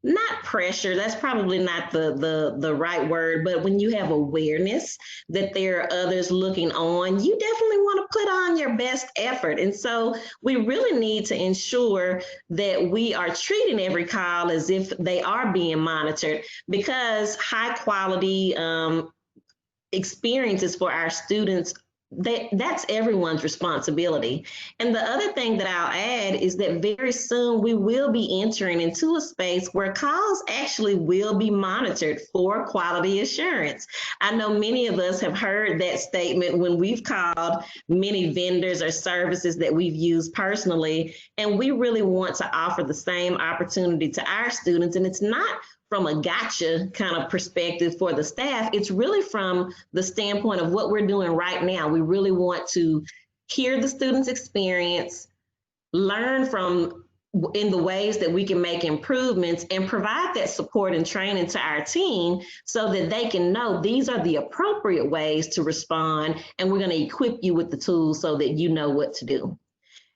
not pressure, that's probably not the right word, but when you have awareness that there are others looking on, you definitely want to put on your best effort. And so we really need to ensure that we are treating every call as if they are being monitored, because high quality experiences for our students, that's everyone's responsibility. And the other thing that I'll add is that very soon we will be entering into a space where calls actually will be monitored for quality assurance. I know many of us have heard that statement when we've called many vendors or services that we've used personally, and we really want to offer the same opportunity to our students. And it's not from a gotcha kind of perspective for the staff. It's really from the standpoint of what we're doing right now. We really want to hear the student's experience, learn from in the ways that we can make improvements and provide that support and training to our team so that they can know these are the appropriate ways to respond, and we're going to equip you with the tools so that you know what to do.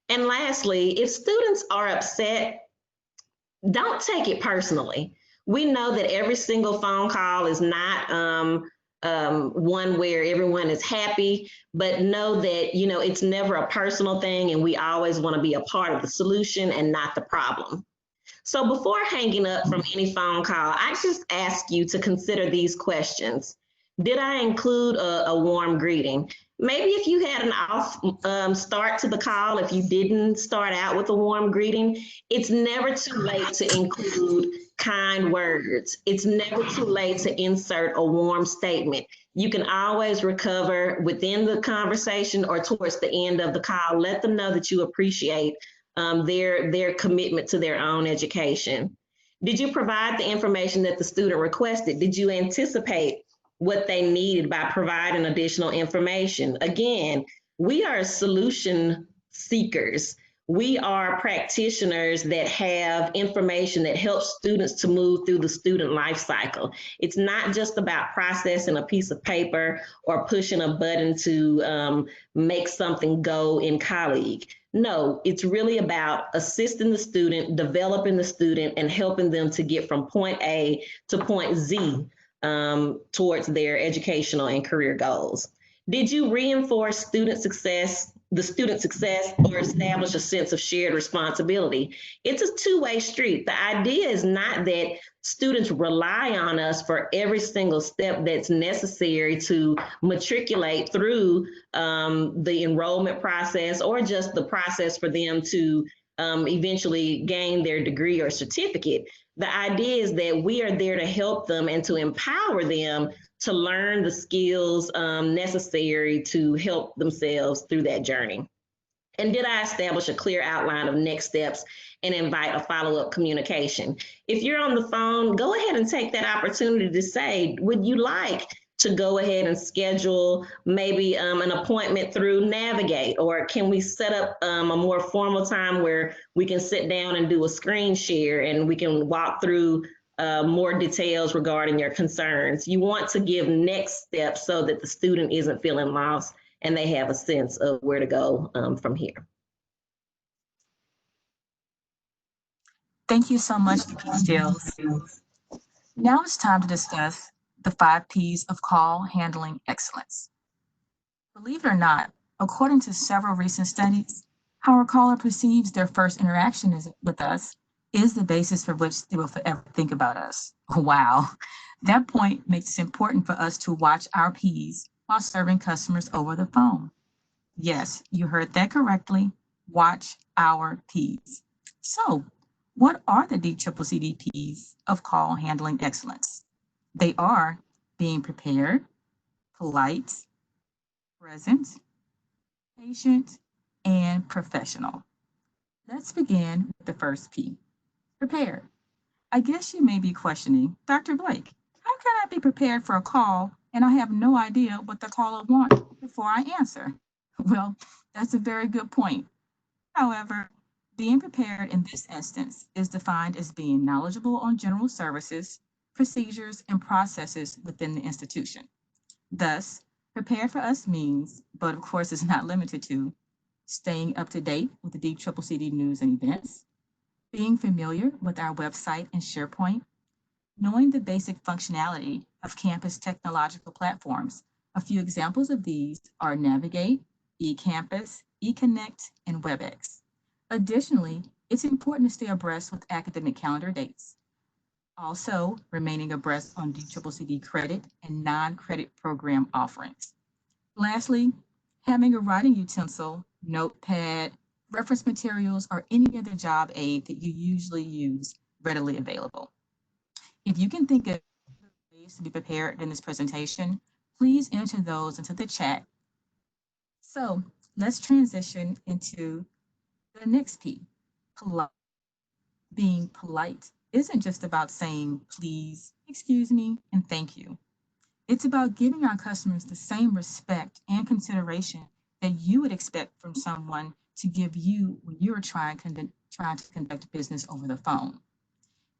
And lastly, if students are upset, don't take it personally. We know that every single phone call is not one where everyone is happy, but know that, you know, it's never a personal thing, and we always want to be a part of the solution and not the problem. So before hanging up from any phone call, I just ask you to consider these questions. Did I include a warm greeting? Maybe if you had an off start to the call, if you didn't start out with a warm greeting, it's never too late to include kind words. It's never too late to insert a warm statement. You can always recover within the conversation or towards the end of the call. Let them know that you appreciate their commitment to their own education. Did you provide the information that the student requested? Did you anticipate what they needed by providing additional information? Again, we are solution seekers. We are practitioners that have information that helps students to move through the student life cycle. It's not just about processing a piece of paper or pushing a button to make something go in Colleague. No, it's really about assisting the student, developing the student, and helping them to get from point A to point Z towards their educational and career goals. Did you reinforce student success, or establish a sense of shared responsibility? It's a two-way street. The idea is not that students rely on us for every single step that's necessary to matriculate through the enrollment process, or just the process for them to eventually gain their degree or certificate. The idea is that we are there to help them and to empower them to learn the skills necessary to help themselves through that journey. And did I establish a clear outline of next steps and invite a follow-up communication? If you're on the phone, go ahead and take that opportunity to say, would you like to go ahead and schedule maybe an appointment through Navigate, or can we set up a more formal time where we can sit down and do a screen share and we can walk through more details regarding your concerns? You want to give next steps so that the student isn't feeling lost and they have a sense of where to go from here. Thank you so much, Jill. Now it's time to discuss the 5 Ps of call handling excellence. Believe it or not, according to several recent studies, how a caller perceives their first interaction with us is the basis for which they will forever think about us. Wow. That point makes it important for us to watch our Ps while serving customers over the phone. Yes, you heard that correctly. Watch our Ps. So, what are the DCCC Ps of call handling excellence? They are being prepared, polite, present, patient, and professional. Let's begin with the first P, prepared. I guess you may be questioning, Dr. Blake, how can I be prepared for a call and I have no idea what the caller wants before I answer? Well, that's a very good point. However, being prepared in this instance is defined as being knowledgeable on general services, procedures, and processes within the institution. Thus, prepared for us means, but of course is not limited to, staying up to date with the DCCC news and events, being familiar with our website and SharePoint, knowing the basic functionality of campus technological platforms. A few examples of these are Navigate, eCampus, eConnect, and WebEx. Additionally, it's important to stay abreast with academic calendar dates. Also, remaining abreast on DCCC credit and non-credit program offerings. Lastly, having a writing utensil, notepad, reference materials, or any other job aid that you usually use readily available. If you can think of ways to be prepared in this presentation, please enter those into the chat. So let's transition into the next P, polite. Being polite isn't just about saying please, excuse me, and thank you. It's about giving our customers the same respect and consideration that you would expect from someone to give you when you're trying to conduct business over the phone.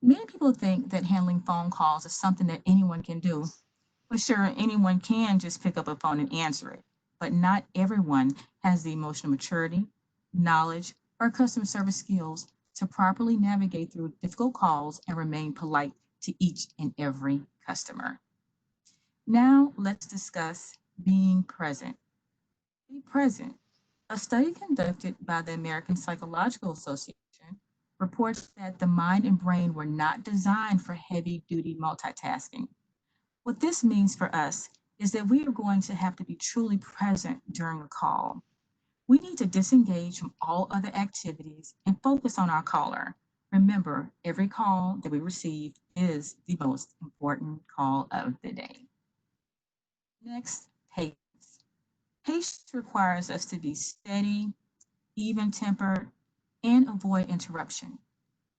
Many people think that handling phone calls is something that anyone can do. For sure, anyone can just pick up a phone and answer it, but not everyone has the emotional maturity, knowledge, or customer service skills to properly navigate through difficult calls and remain polite to each and every customer. Now, let's discuss being present. Be present. A study conducted by the American Psychological Association reports that the mind and brain were not designed for heavy-duty multitasking. What this means for us is that we are going to have to be truly present during a call. We need to disengage from all other activities and focus on our caller. Remember, every call that we receive is the most important call of the day. Next, patience. Patience requires us to be steady, even-tempered, and avoid interruption.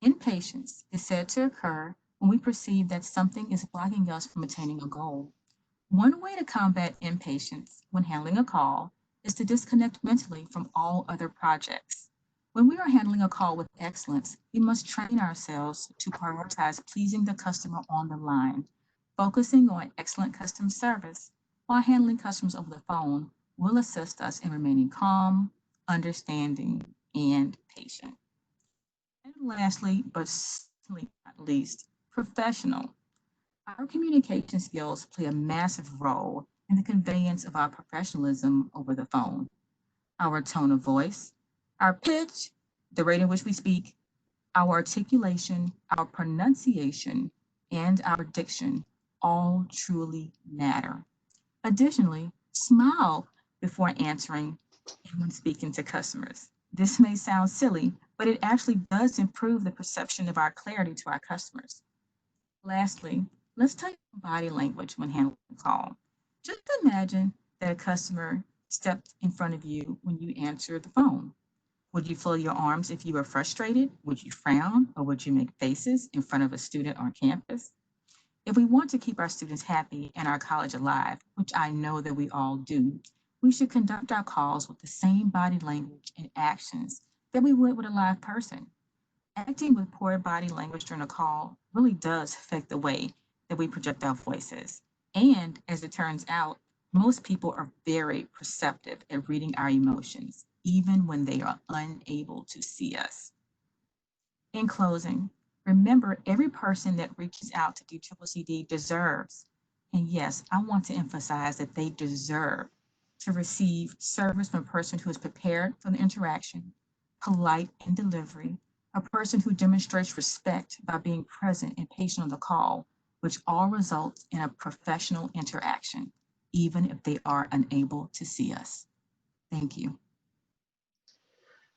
Impatience is said to occur when we perceive that something is blocking us from attaining a goal. One way to combat impatience when handling a call is to disconnect mentally from all other projects. When we are handling a call with excellence, we must train ourselves to prioritize pleasing the customer on the line. Focusing on excellent customer service while handling customers over the phone will assist us in remaining calm, understanding, and patient. And lastly, but certainly not least, professional. Our communication skills play a massive role in the conveyance of our professionalism over the phone. Our tone of voice, our pitch, the rate in which we speak, our articulation, our pronunciation, and our diction all truly matter. Additionally, smile before answering and when speaking to customers. This may sound silly, but it actually does improve the perception of our clarity to our customers. Lastly, let's touch on body language when handling a call. Just imagine that a customer stepped in front of you when you answer the phone. Would you fold your arms if you were frustrated? Would you frown, or would you make faces in front of a student on campus? If we want to keep our students happy and our college alive, which I know that we all do, we should conduct our calls with the same body language and actions that we would with a live person. Acting with poor body language during a call really does affect the way that we project our voices. And as it turns out, most people are very perceptive at reading our emotions, even when they are unable to see us. In closing, remember, every person that reaches out to DCCC deserves, and yes, I want to emphasize that they deserve to receive service from a person who is prepared for the interaction, polite in delivery, a person who demonstrates respect by being present and patient on the call, which all results in a professional interaction, even if they are unable to see us. Thank you.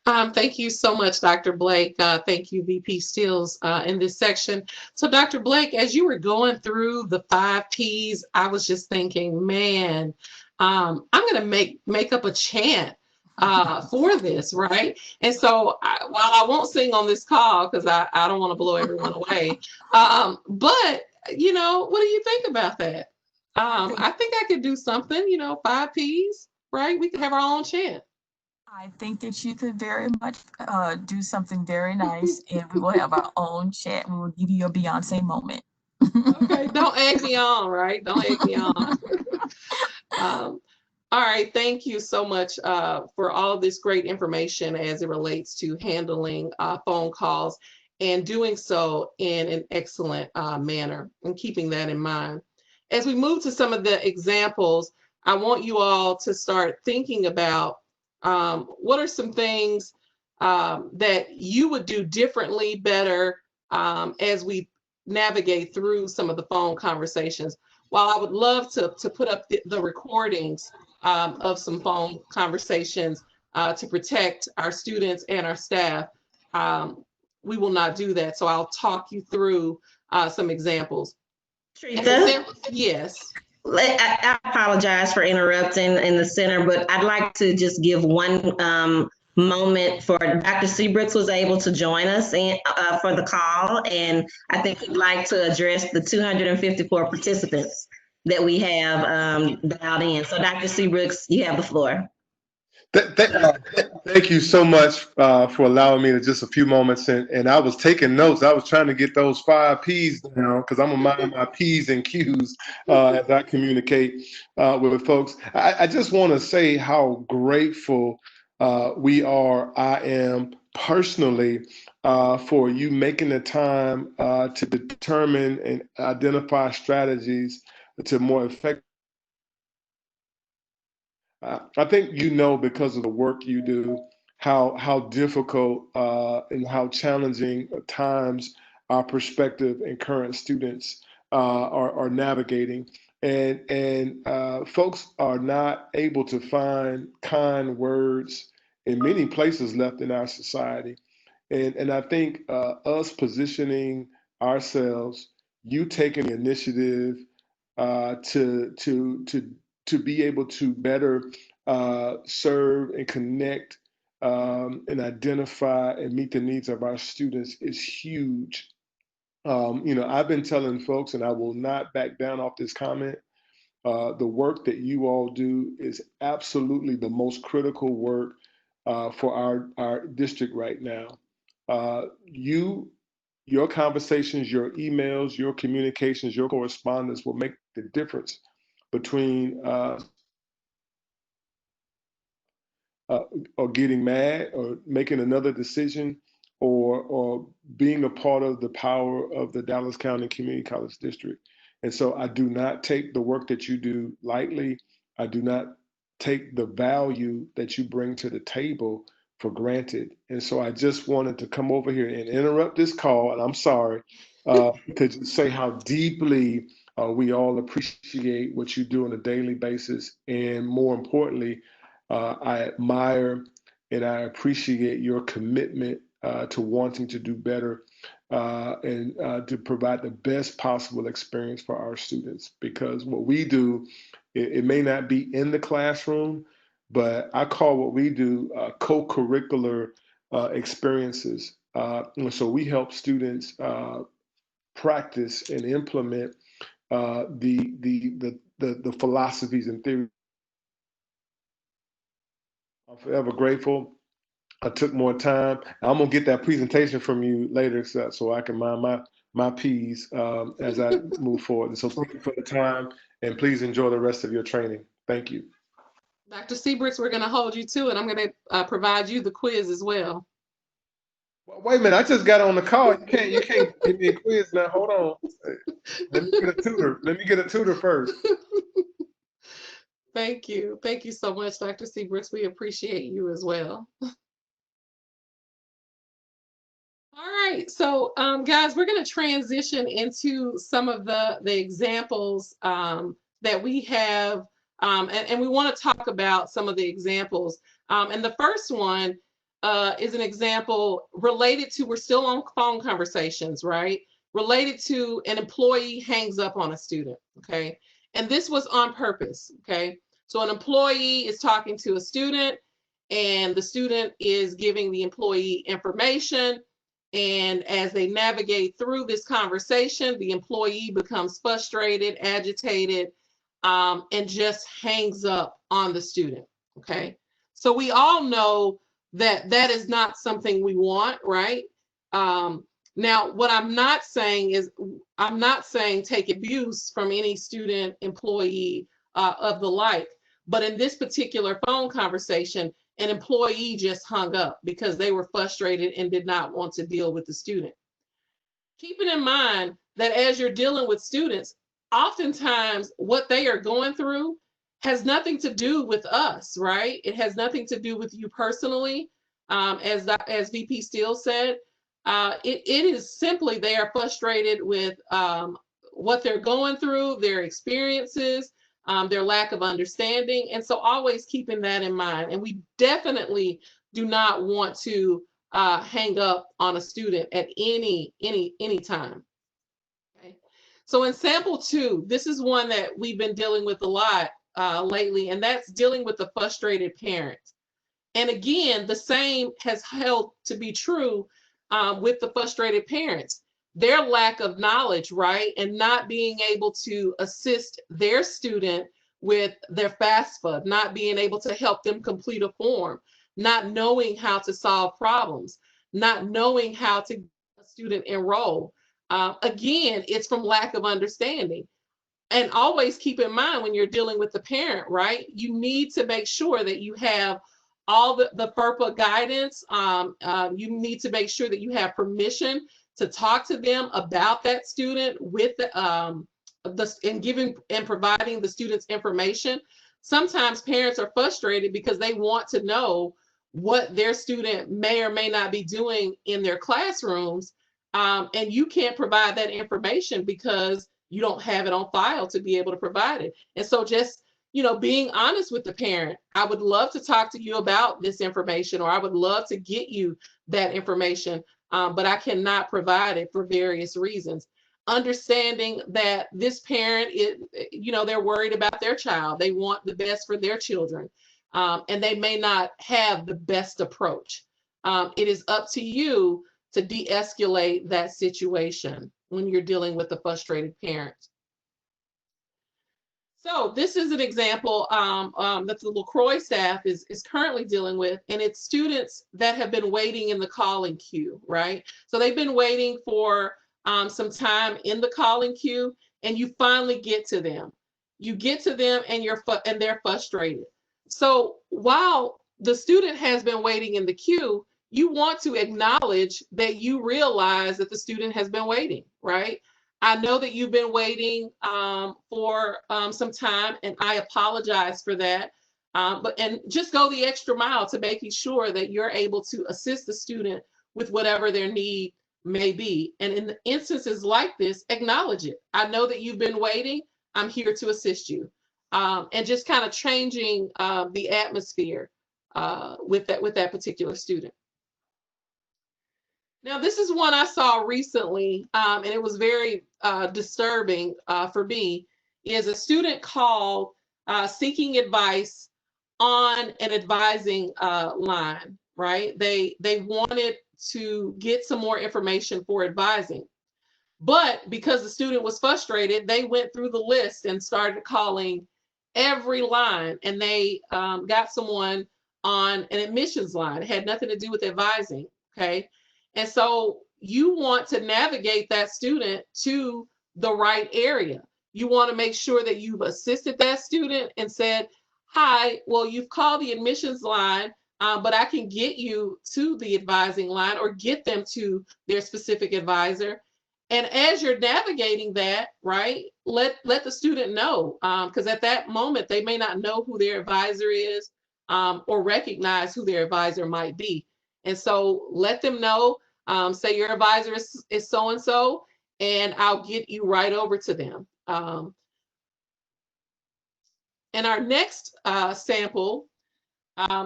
Thank you so much, Dr. Blake. Thank you, VP Steels, in this section. So, Dr. Blake, as you were going through the 5 Ps, I was just thinking, man, I'm going to make up a chant for this, right? And so, while I won't sing on this call because I don't want to blow everyone away, but you know, what do you think about that? I think I could do something. 5 Ps, right? We could have our own chant. I think that you could very much do something very nice, and we will have our own chat. We will give you your Beyonce moment. Okay, don't egg me on, right? Don't egg me on. All right, thank you so much for all of this great information as it relates to handling phone calls and doing so in an excellent manner and keeping that in mind. As we move to some of the examples, I want you all to start thinking about what are some things that you would do differently, better, as we navigate through some of the phone conversations. While I would love to put up the recordings of some phone conversations to protect our students and our staff, we will not do that. So I'll talk you through some examples. Teresa? Yes. I apologize for interrupting in the center, but I'd like to just give one moment for Dr. Seabrooks was able to join us for the call, and I think he'd like to address the 254 participants that we have dialed in. So Dr. Seabrooks, you have the floor. Thank you so much for allowing me to just a few moments. And I was taking notes. I was trying to get those 5 P's down because I'm going to mind my P's and Q's as I communicate with folks. I just want to say how grateful I am personally for you making the time to determine and identify strategies to more effectively. I think you know because of the work you do how difficult and how challenging at times our prospective and current students are navigating, and folks are not able to find kind words in many places left in our society, and I think us positioning ourselves, you taking the initiative to be able to better serve and connect and identify and meet the needs of our students is huge. I've been telling folks, and I will not back down off this comment. The work that you all do is absolutely the most critical work for our district right now. Your conversations, your emails, your communications, your correspondence will make the difference between or getting mad or making another decision or being a part of the power of the Dallas County Community College District. And so I do not take the work that you do lightly. I do not take the value that you bring to the table for granted. And so I just wanted to come over here and interrupt this call, and I'm sorry, to just say how deeply we all appreciate what you do on a daily basis. And more importantly, I admire and I appreciate your commitment to wanting to do better and to provide the best possible experience for our students. Because what we do, it may not be in the classroom, but I call what we do co-curricular experiences. So we help students practice and implement the philosophies and theories. I'm forever grateful. I took more time. I'm gonna get that presentation from you later, so I can mind my P's as I move forward. And so thank you for the time, and please enjoy the rest of your training. Thank you. Dr. Seabricks, we're going to hold you to it. I'm going to provide you the quiz as well. Well, wait a minute, I just got on the call. You can't give me a quiz now. Hold on. Let me get a tutor. Let me get a tutor first. Thank you. Thank you so much, Dr. Seabricks. We appreciate you as well. All right, so guys, we're going to transition into some of the examples that we have, and we want to talk about some of the examples. And the first one is an example related to, we're still on phone conversations, right? Related to an employee hangs up on a student, okay? And this was on purpose, okay? So an employee is talking to a student, and the student is giving the employee information. And as they navigate through this conversation, the employee becomes frustrated, agitated, and just hangs up on the student, okay? So we all know that that is not something we want, right? Now, what I'm not saying is, I'm not saying take abuse from any student, employee of the like, but in this particular phone conversation, an employee just hung up because they were frustrated and did not want to deal with the student. Keeping in mind that as you're dealing with students, oftentimes what they are going through has nothing to do with us, right? It has nothing to do with you personally. As VP Steele said, it is simply they are frustrated with what they're going through, their experiences, their lack of understanding. And so always keeping that in mind. And we definitely do not want to hang up on a student at any time. Okay. So in sample 2, this is one that we've been dealing with a lot lately, and that's dealing with the frustrated parent. And again, the same has held to be true with the frustrated parents. Their lack of knowledge, right? And not being able to assist their student with their FAFSA, not being able to help them complete a form, not knowing how to solve problems, not knowing how to get a student enroll. Again, it's from lack of understanding. And always keep in mind when you're dealing with the parent, right? You need to make sure that you have all the FERPA guidance. You need to make sure that you have permission to talk to them about that student with and giving and providing the student's information. Sometimes parents are frustrated because they want to know what their student may or may not be doing in their classrooms, and you can't provide that information because you don't have it on file to be able to provide it. And so just, being honest with the parent, I would love to talk to you about this information, or I would love to get you that information, but I cannot provide it for various reasons. Understanding that this parent, they're worried about their child. They want the best for their children, and they may not have the best approach. It is up to you to de-escalate that situation when you're dealing with a frustrated parent. So this is an example that the LaCroix staff is currently dealing with, and it's students that have been waiting in the calling queue, right? So they've been waiting for some time in the calling queue, and you finally get to them. You get to them and they're frustrated. So while the student has been waiting in the queue, you want to acknowledge that you realize that the student has been waiting, right? I know that you've been waiting for some time, and I apologize for that. And just go the extra mile to making sure that you're able to assist the student with whatever their need may be. And in instances like this, acknowledge it. I know that you've been waiting. I'm here to assist you. And just kind of changing the atmosphere with that particular student. Now, this is one I saw recently, and it was very disturbing for me, is a student called seeking advice on an advising line, right? They wanted to get some more information for advising. But because the student was frustrated, they went through the list and started calling every line, and they got someone on an admissions line. It had nothing to do with advising, okay? And so you want to navigate that student to the right area. You want to make sure that you've assisted that student and said, hi, well, you've called the admissions line, but I can get you to the advising line or get them to their specific advisor. And as you're navigating that, right, let the student know, because at that moment, they may not know who their advisor is or recognize who their advisor might be. And so let them know, say your advisor is so-and-so, and I'll get you right over to them. And our next sample,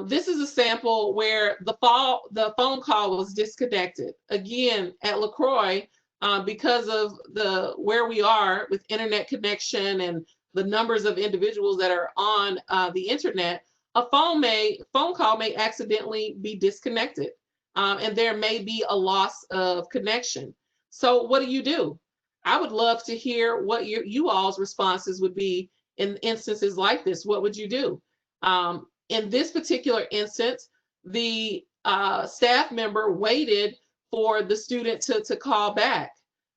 this is a sample where the phone call was disconnected. Again, at LaCroix, because of where we are with internet connection and the numbers of individuals that are on the internet, a phone call may accidentally be disconnected, and there may be a loss of connection. So what do? I would love to hear what you all's responses would be in instances like this. What would you do? In this particular instance, the staff member waited for the student to call back.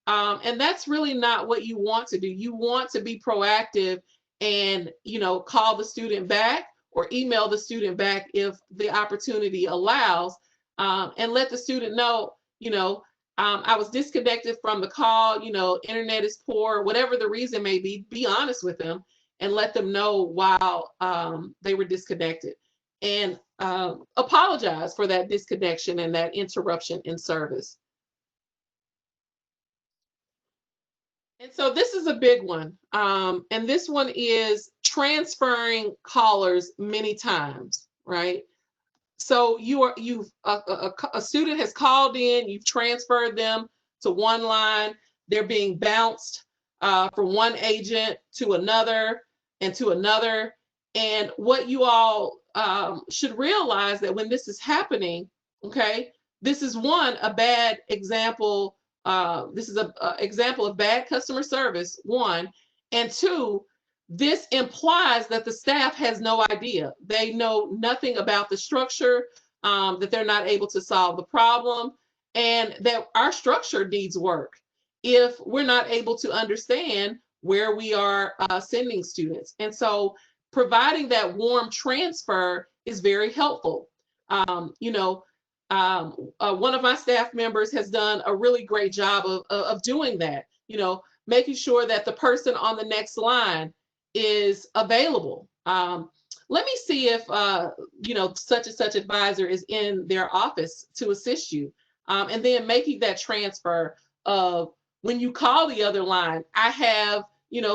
And that's really not what you want to do. You want to be proactive and, call the student back or email the student back if the opportunity allows, and let the student know, I was disconnected from the call, internet is poor, whatever the reason may be honest with them and let them know while they were disconnected, and apologize for that disconnection and that interruption in service. And so this is a big one. And this one is transferring callers many times, right? So a student has called in, you've transferred them to one line, they're being bounced from one agent to another and to another. And what you all should realize that when this is happening, okay, this is a bad example. This is an example of bad customer service, one, and two, this implies that the staff has no idea. They know nothing about the structure, that they're not able to solve the problem, and that our structure needs work if we're not able to understand where we are sending students. And so providing that warm transfer is very helpful. One of my staff members has done a really great job of doing that, making sure that the person on the next line is available. Let me see if, such and such advisor is in their office to assist you. And then making that transfer of when you call the other line, I have,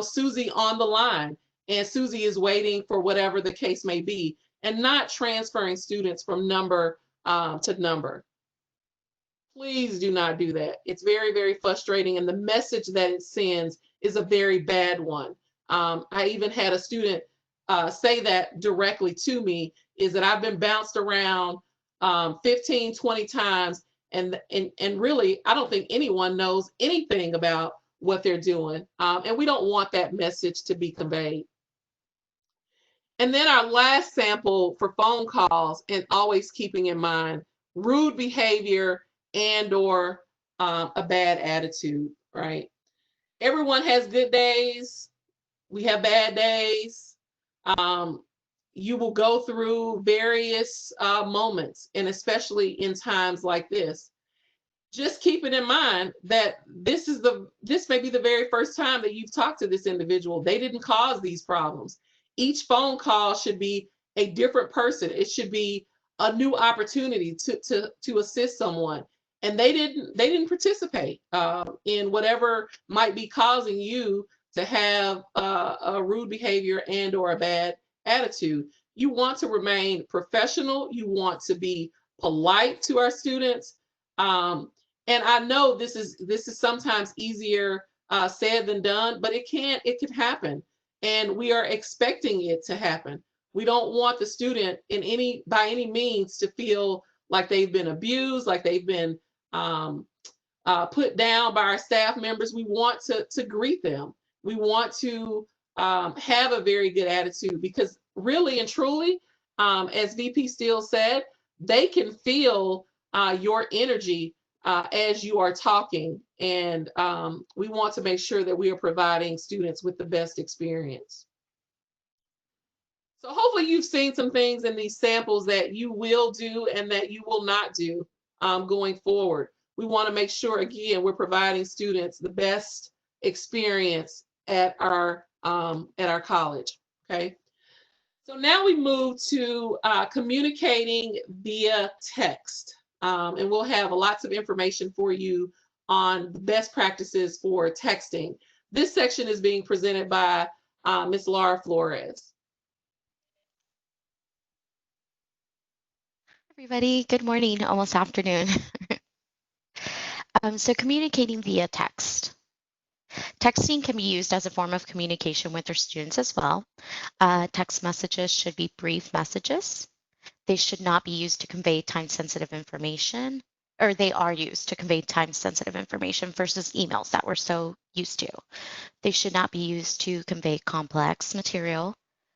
Susie on the line, and Susie is waiting for whatever the case may be, and not transferring students from number to number. Please do not do that. It's very, very frustrating, and the message that it sends is a very bad one. I even had a student say that directly to me, is that I've been bounced around 15, 20 times, and really, I don't think anyone knows anything about what they're doing. And we don't want that message to be conveyed. And then our last sample for phone calls, and always keeping in mind rude behavior and/or a bad attitude, right? Everyone has good days. We have bad days. You will go through various moments, and especially in times like this. Just keep it in mind that this may be the very first time that you've talked to this individual. They didn't cause these problems. Each phone call should be a different person. It should be a new opportunity to assist someone. And they didn't participate in whatever might be causing you to have a rude behavior and/or a bad attitude. You want to remain professional. You want to be polite to our students. And I know this is sometimes easier said than done, but it can happen, and we are expecting it to happen. We don't want the student by any means to feel like they've been abused, like they've been put down by our staff members. We want to greet them. We want to have a very good attitude, because really and truly, as VP Steele said, they can feel your energy as you are talking, and we want to make sure that we are providing students with the best experience. So hopefully you've seen some things in these samples that you will do and that you will not do going forward. We want to make sure, again, we're providing students the best experience at our college. Okay. So now we move to communicating via text. And we'll have lots of information for you on the best practices for texting. This section is being presented by Ms. Laura Flores. Everybody, good morning, almost afternoon. So communicating via text. Texting can be used as a form of communication with your students as well. Text messages should be brief messages. They should not be used to convey time-sensitive information, or they are used to convey time-sensitive information versus emails that we're so used to. They should not be used to convey complex material.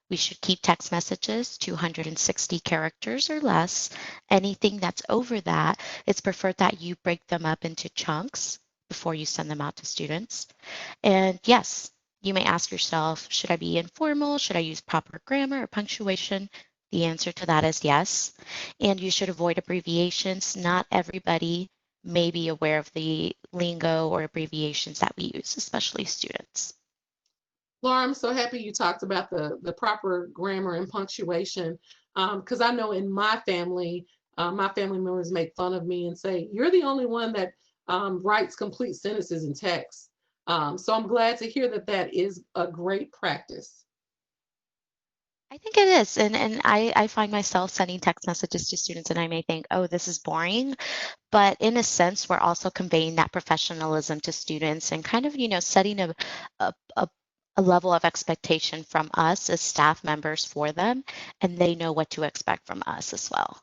We should keep text messages to 160 characters or less. Anything that's over that, it's preferred that you break them up into chunks before you send them out to students. And yes, you may ask yourself, should I be informal? Should I use proper grammar or punctuation? The answer to that is yes. And you should avoid abbreviations. Not everybody may be aware of the lingo or abbreviations that we use, especially students. Laura, I'm so happy you talked about the proper grammar and punctuation, because I know in my family members make fun of me and say, you're the only one that writes complete sentences in text. So I'm glad to hear that is a great practice. I think it is. And I find myself sending text messages to students and I may think, oh, this is boring. But in a sense, we're also conveying that professionalism to students and kind of, setting a level of expectation from us as staff members for them, and they know what to expect from us as well.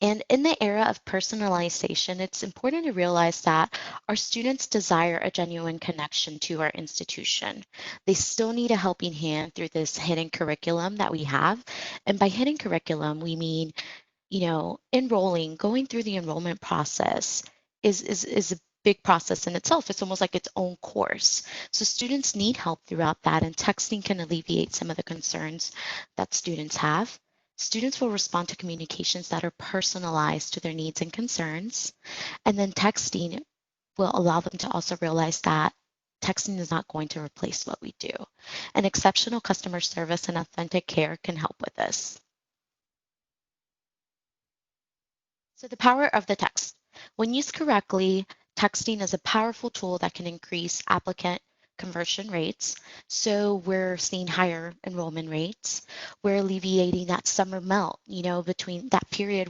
And in the era of personalization, it's important to realize that our students desire a genuine connection to our institution. They still need a helping hand through this hidden curriculum that we have. And by hidden curriculum, we mean, enrolling, going through the enrollment process is a big process in itself. It's almost like its own course. So students need help throughout that, and texting can alleviate some of the concerns that students have. Students will respond to communications that are personalized to their needs and concerns. And then texting will allow them to also realize that texting is not going to replace what we do. And exceptional customer service and authentic care can help with this. So the power of the text. When used correctly, texting is a powerful tool that can increase applicant conversion rates. So we're seeing higher enrollment rates. We're alleviating that summer melt, between that period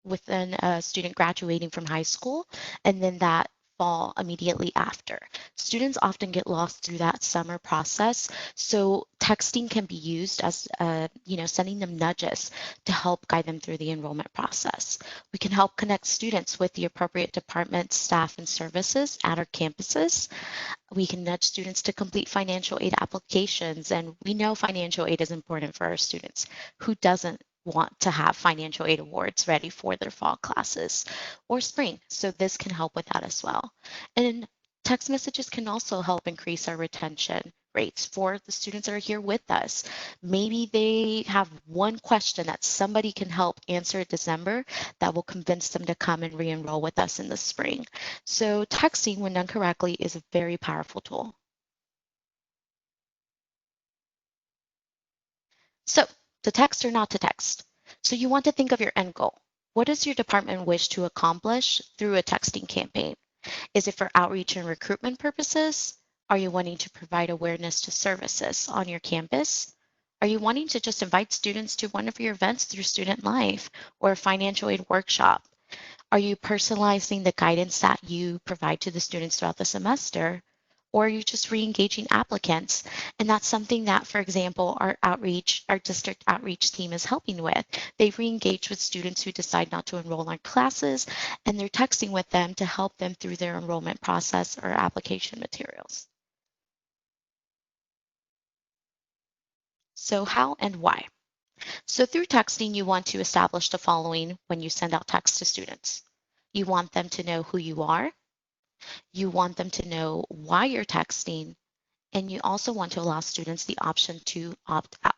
within a student graduating from high school and then that fall immediately after. Students often get lost through that summer process. So texting can be used as, sending them nudges to help guide them through the enrollment process. We can help connect students with the appropriate departments, staff, and services at our campuses. We can nudge students to complete financial aid applications, and we know financial aid is important for our students. Who doesn't want to have financial aid awards ready for their fall classes or spring? So this can help with that as well. And text messages can also help increase our retention rates for the students that are here with us. Maybe they have one question that somebody can help answer in December that will convince them to come and re-enroll with us in the spring. So texting, when done correctly, is a very powerful tool. So to text or not to text. So you want to think of your end goal. What does your department wish to accomplish through a texting campaign? Is it for outreach and recruitment purposes? Are you wanting to provide awareness to services on your campus? Are you wanting to just invite students to one of your events through Student Life or a financial aid workshop? Are you personalizing the guidance that you provide to the students throughout the semester? Or are you just re-engaging applicants? And that's something that, for example, our district outreach team is helping with. They re-engage with students who decide not to enroll in classes, and they're texting with them to help them through their enrollment process or application materials. So how and why? So through texting, you want to establish the following when you send out text to students. You want them to know who you are. You want them to know why you're texting. And you also want to allow students the option to opt out.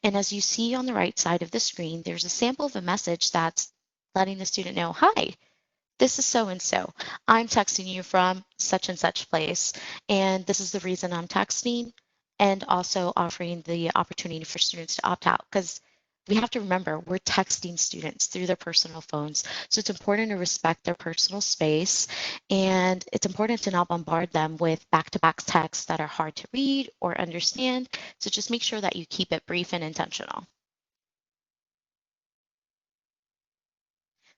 And as you see on the right side of the screen, there's a sample of a message that's letting the student know, hi, this is so-and-so. I'm texting you from such and such place, and this is the reason I'm texting, and also offering the opportunity for students to opt out, because we have to remember we're texting students through their personal phones. So it's important to respect their personal space, and it's important to not bombard them with back-to-back texts that are hard to read or understand. So just make sure that you keep it brief and intentional.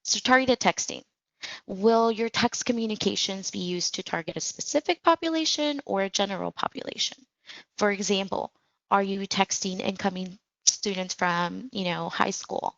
So targeted texting. Will your text communications be used to target a specific population or a general population? For example, are you texting incoming students from, high school?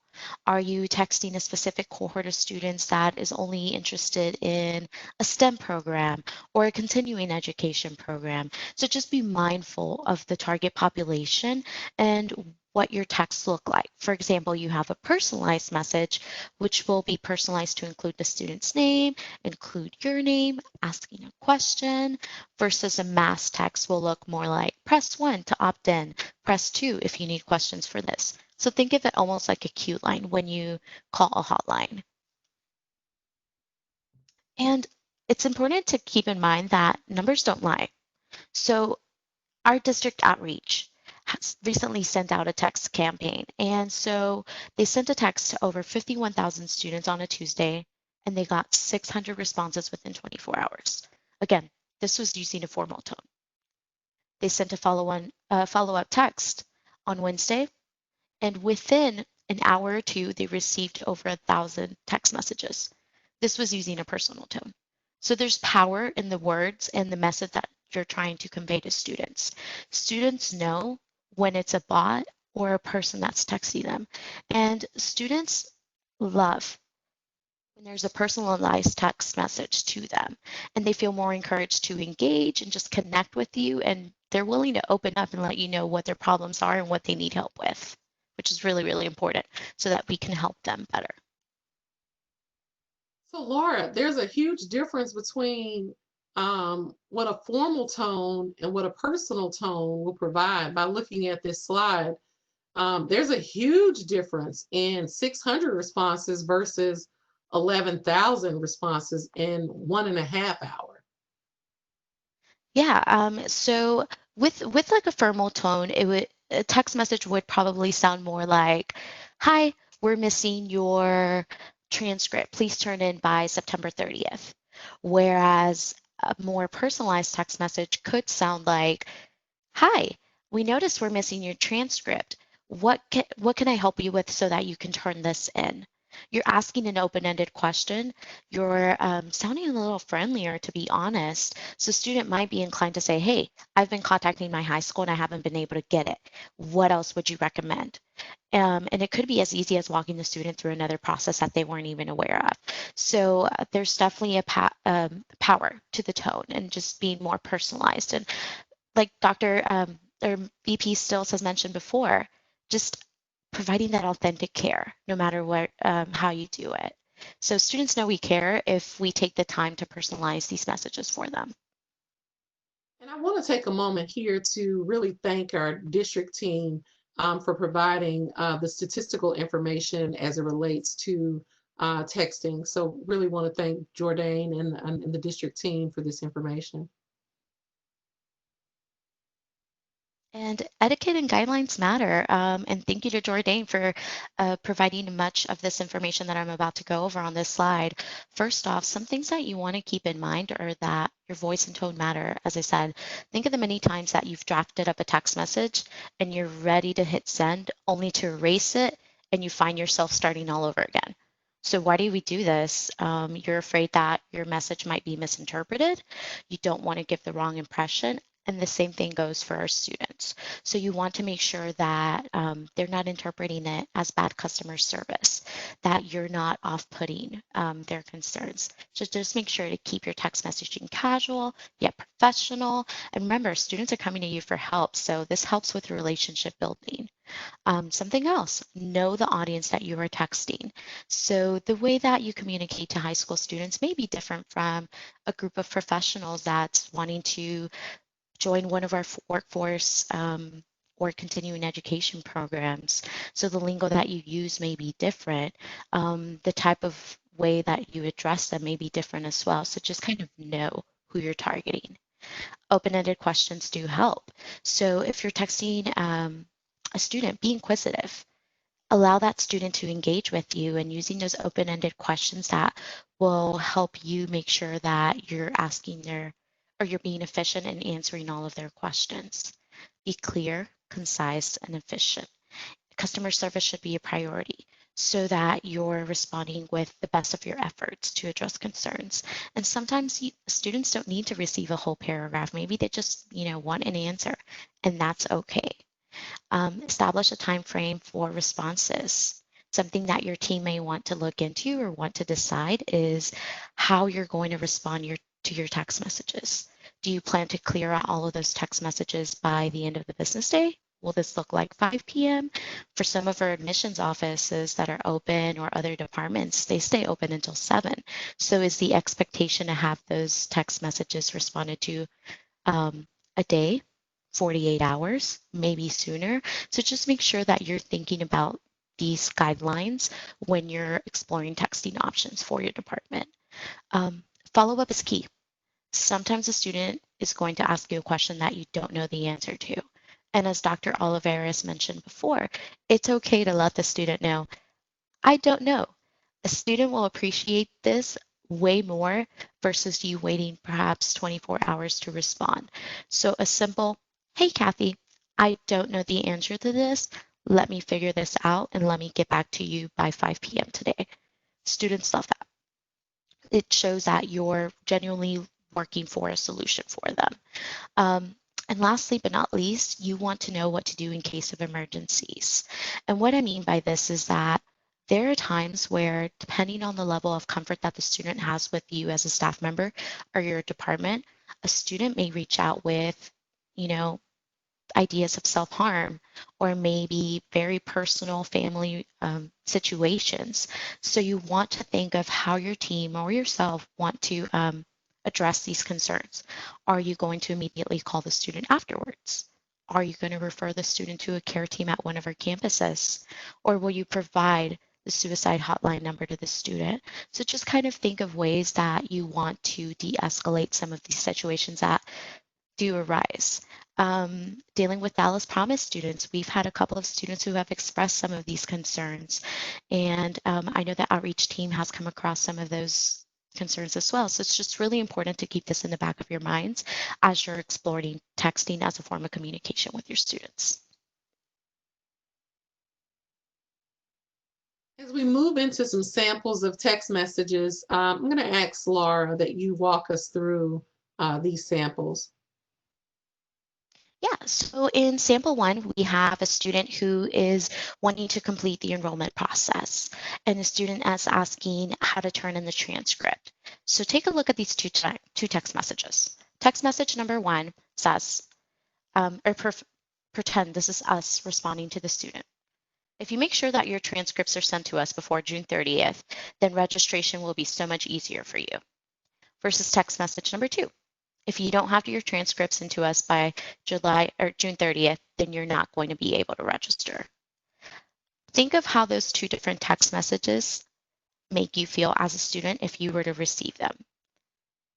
Are you texting a specific cohort of students that is only interested in a STEM program or a continuing education program? So just be mindful of the target population and what your texts look like. For example, you have a personalized message, which will be personalized to include the student's name, include your name, asking a question, versus a mass text will look more like press 1 to opt in, press 2 if you need questions for this. So think of it almost like a queue line when you call a hotline. And it's important to keep in mind that numbers don't lie. So our district outreach has recently sent out a text campaign. And so they sent a text to over 51,000 students on a Tuesday, and they got 600 responses within 24 hours. Again, this was using a formal tone. They sent a follow-up text on Wednesday, and within an hour or two, they received over 1,000 text messages. This was using a personal tone. So there's power in the words and the message that you're trying to convey to students. Students know when it's a bot or a person that's texting them. And students love and there's a personalized text message to them, and they feel more encouraged to engage and just connect with you, and they're willing to open up and let you know what their problems are and what they need help with, which is really, really important so that we can help them better. So Laura, there's a huge difference between what a formal tone and what a personal tone will provide. By looking at this slide, there's a huge difference in 600 responses versus 11,000 responses in 1.5 hours. Yeah, so with like a formal tone, a text message would probably sound more like, "Hi, we're missing your transcript. Please turn in by September 30th." Whereas a more personalized text message could sound like, "Hi, we noticed we're missing your transcript. What can I help you with so that you can turn this in?" You're asking an open-ended question. You're sounding a little friendlier, to be honest. So student might be inclined to say, "Hey, I've been contacting my high school and I haven't been able to get it. What else would you recommend?" And it could be as easy as walking the student through another process that they weren't even aware of. So there's definitely a power to the tone and just being more personalized. And like Dr. Or VP Stills has mentioned before, just providing that authentic care, no matter what, how you do it. So students know we care if we take the time to personalize these messages for them. And I want to take a moment here to really thank our district team for providing the statistical information as it relates to texting. So really want to thank Jordan and the district team for this information. And etiquette and guidelines matter. And thank you to Jordan for providing much of this information that I'm about to go over on this slide. First off, some things that you want to keep in mind are that your voice and tone matter. As I said, think of the many times that you've drafted up a text message and you're ready to hit send only to erase it and you find yourself starting all over again. So why do we do this? You're afraid that your message might be misinterpreted. You don't want to give the wrong impression. And the same thing goes for our students. So you want to make sure that they're not interpreting it as bad customer service, that you're not off-putting their concerns. So just make sure to keep your text messaging casual, yet professional. And remember, students are coming to you for help. So this helps with relationship building. Something else, know the audience that you are texting. So the way that you communicate to high school students may be different from a group of professionals that's wanting to join one of our workforce or continuing education programs. So the lingo that you use may be different. The type of way that you address them may be different as well. So just kind of know who you're targeting. Open-ended questions do help. So if you're texting a student, be inquisitive. Allow that student to engage with you, and using those open-ended questions that will help you make sure that you're asking their or you're being efficient in answering all of their questions. Be clear, concise, and efficient. Customer service should be a priority so that you're responding with the best of your efforts to address concerns. And sometimes students don't need to receive a whole paragraph. Maybe they just, want an answer, and that's okay. Establish a time frame for responses. Something that your team may want to look into or want to decide is how you're going to respond to your text messages. Do you plan to clear out all of those text messages by the end of the business day? Will this look like 5 p.m.? For some of our admissions offices that are open or other departments, they stay open until 7. So is the expectation to have those text messages responded to a day, 48 hours, maybe sooner? So just make sure that you're thinking about these guidelines when you're exploring texting options for your department. Follow-up is key. Sometimes a student is going to ask you a question that you don't know the answer to. And as Dr. Oliveras mentioned before, it's okay to let the student know, "I don't know." A student will appreciate this way more versus you waiting perhaps 24 hours to respond. So a simple, "Hey, Kathy, I don't know the answer to this. Let me figure this out and let me get back to you by 5 p.m. today." Students love that. It shows that you're genuinely working for a solution for them. And lastly, but not least, you want to know what to do in case of emergencies. And what I mean by this is that There are times where, depending on the level of comfort that the student has with you as a staff member or your department, a student may reach out with, you know, ideas of self-harm or maybe very personal family situations. So you want to think of how your team or yourself want to address these concerns. Are you going to immediately call the student afterwards? Are you going to refer the student to a care team at one of our campuses? Or will you provide the suicide hotline number to the student? So just kind of think of ways that you want to de-escalate some of these situations that do arise. Dealing with Dallas Promise students, we've had a couple of students who have expressed some of these concerns. And I know the outreach team has come across some of those concerns as well. So it's just really important to keep this in the back of your minds as you're exploring texting as a form of communication with your students. As we move into some samples of text messages, I'm going to ask Laura that you walk us through these samples. Yeah, so in sample one, we have a student who is wanting to complete the enrollment process, and the student is asking how to turn in the transcript. So take a look at these two text messages. Text message number one says, pretend this is us responding to the student. If you make sure that your transcripts are sent to us before June 30th, then registration will be so much easier for you. Versus text message number two. If you don't have your transcripts into us by July or June 30th, then you're not going to be able to register. Think of how those two different text messages make you feel as a student if you were to receive them.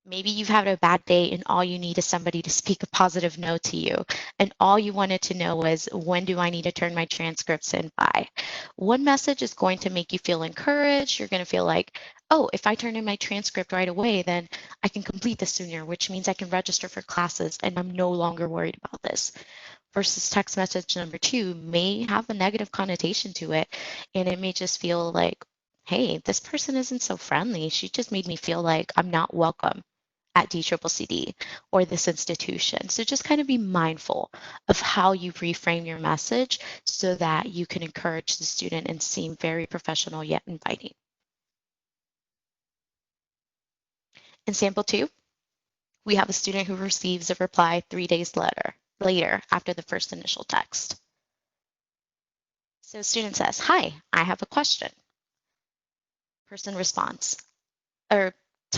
Maybe you've had a bad day and all you need is somebody to speak a positive no to you. And all you wanted to know was, when do I need to turn my transcripts in by? One message is going to make you feel encouraged. You're going to feel like, oh, if I turn in my transcript right away, then I can complete this sooner, which means I can register for classes and I'm no longer worried about this. Versus text message number two may have a negative connotation to it. And it may just feel like, hey, this person isn't so friendly. She just made me feel like I'm not welcome at DCCCD or this institution. So just kind of be mindful of how you reframe your message so that you can encourage the student and seem very professional yet inviting. In sample two, we have a student who receives a reply 3 days later after the first initial text. So student says, hi, I have a question. Person responds, or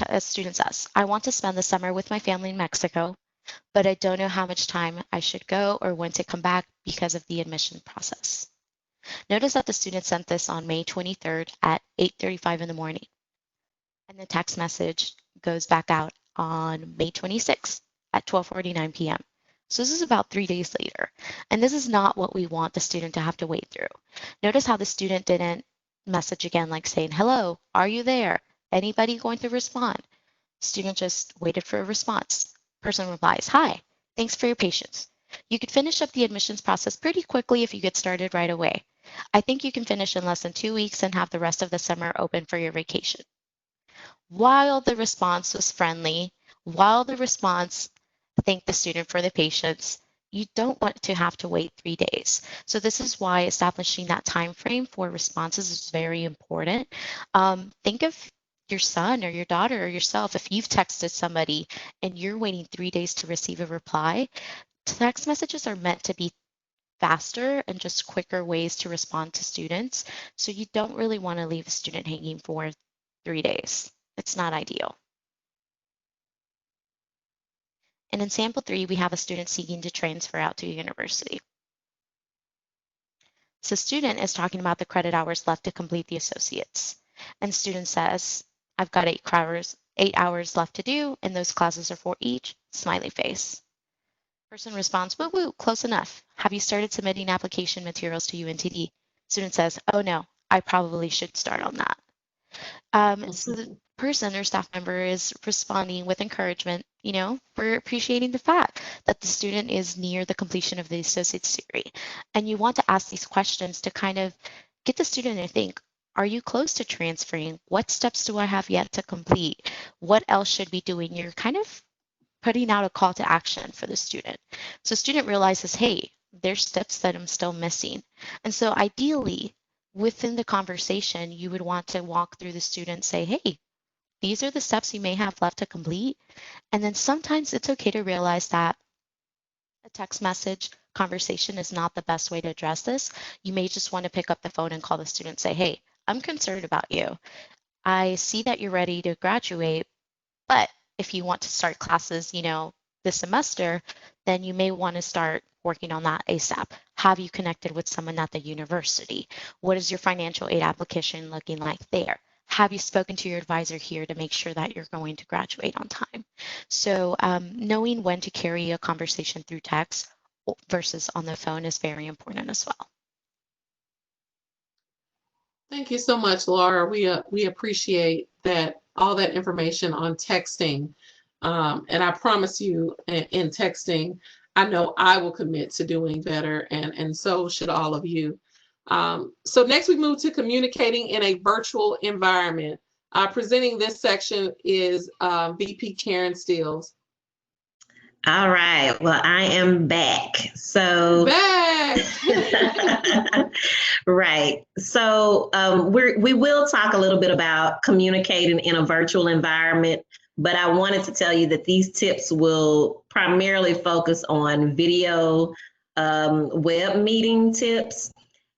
a student says, I want to spend the summer with my family in Mexico, but I don't know how much time I should go or when to come back because of the admission process. Notice that the student sent this on May 23rd at 8:35 in the morning. And the text message goes back out on May 26th at 12:49 p.m. So this is about 3 days later. And this is not what we want the student to have to wait through. Notice how the student didn't message again, like saying, hello, are you there? Anybody going to respond? Student just waited for a response. Person replies, hi, thanks for your patience. You could finish up the admissions process pretty quickly if you get started right away. I think you can finish in less than 2 weeks and have the rest of the summer open for your vacation. While the response was friendly, while the response thanked the student for the patience, you don't want to have to wait 3 days. So this is why establishing that time frame for responses is very important. Think of your son or your daughter or yourself. If you've texted somebody and you're waiting 3 days to receive a reply, text messages are meant to be faster and just quicker ways to respond to students. So you don't really want to leave a student hanging for 3 days. It's not ideal. And in sample three, we have a student seeking to transfer out to a university. So student is talking about the credit hours left to complete the associates. And student says, I've got 8 hours left to do, and those classes are for each, smiley face. Person responds, woo woo, close enough. Have you started submitting application materials to UNTD? Student says, oh no, I probably should start on that. So the person or staff member is responding with encouragement, for appreciating the fact that the student is near the completion of the associate's degree. And you want to ask these questions to kind of get the student to think, are you close to transferring? What steps do I have yet to complete? What else should be doing? You're kind of putting out a call to action for the student. So student realizes, hey, there's steps that I'm still missing. And so ideally, Within the conversation, you would want to walk through the student, say, hey, these are the steps you may have left to complete. And then sometimes it's okay to realize that a text message conversation is not the best way to address this. You may just want to pick up the phone and call the student, say, hey, I'm concerned about you. I see that you're ready to graduate, but if you want to start classes, this semester, then you may want to start working on that ASAP. Have you connected with someone at the university? What is your financial aid application looking like there? Have you spoken to your advisor here to make sure that you're going to graduate on time? So knowing when to carry a conversation through text versus on the phone is very important as well. Thank you so much, Laura. We appreciate all that information on texting. And I promise you, in texting, I know I will commit to doing better, and so should all of you. So next we move to communicating in a virtual environment. Presenting this section is VP Karen Stills. All right, well, I am back. So back. Right. So we will talk a little bit about communicating in a virtual environment, but I wanted to tell you that these tips will primarily focus on video web meeting tips.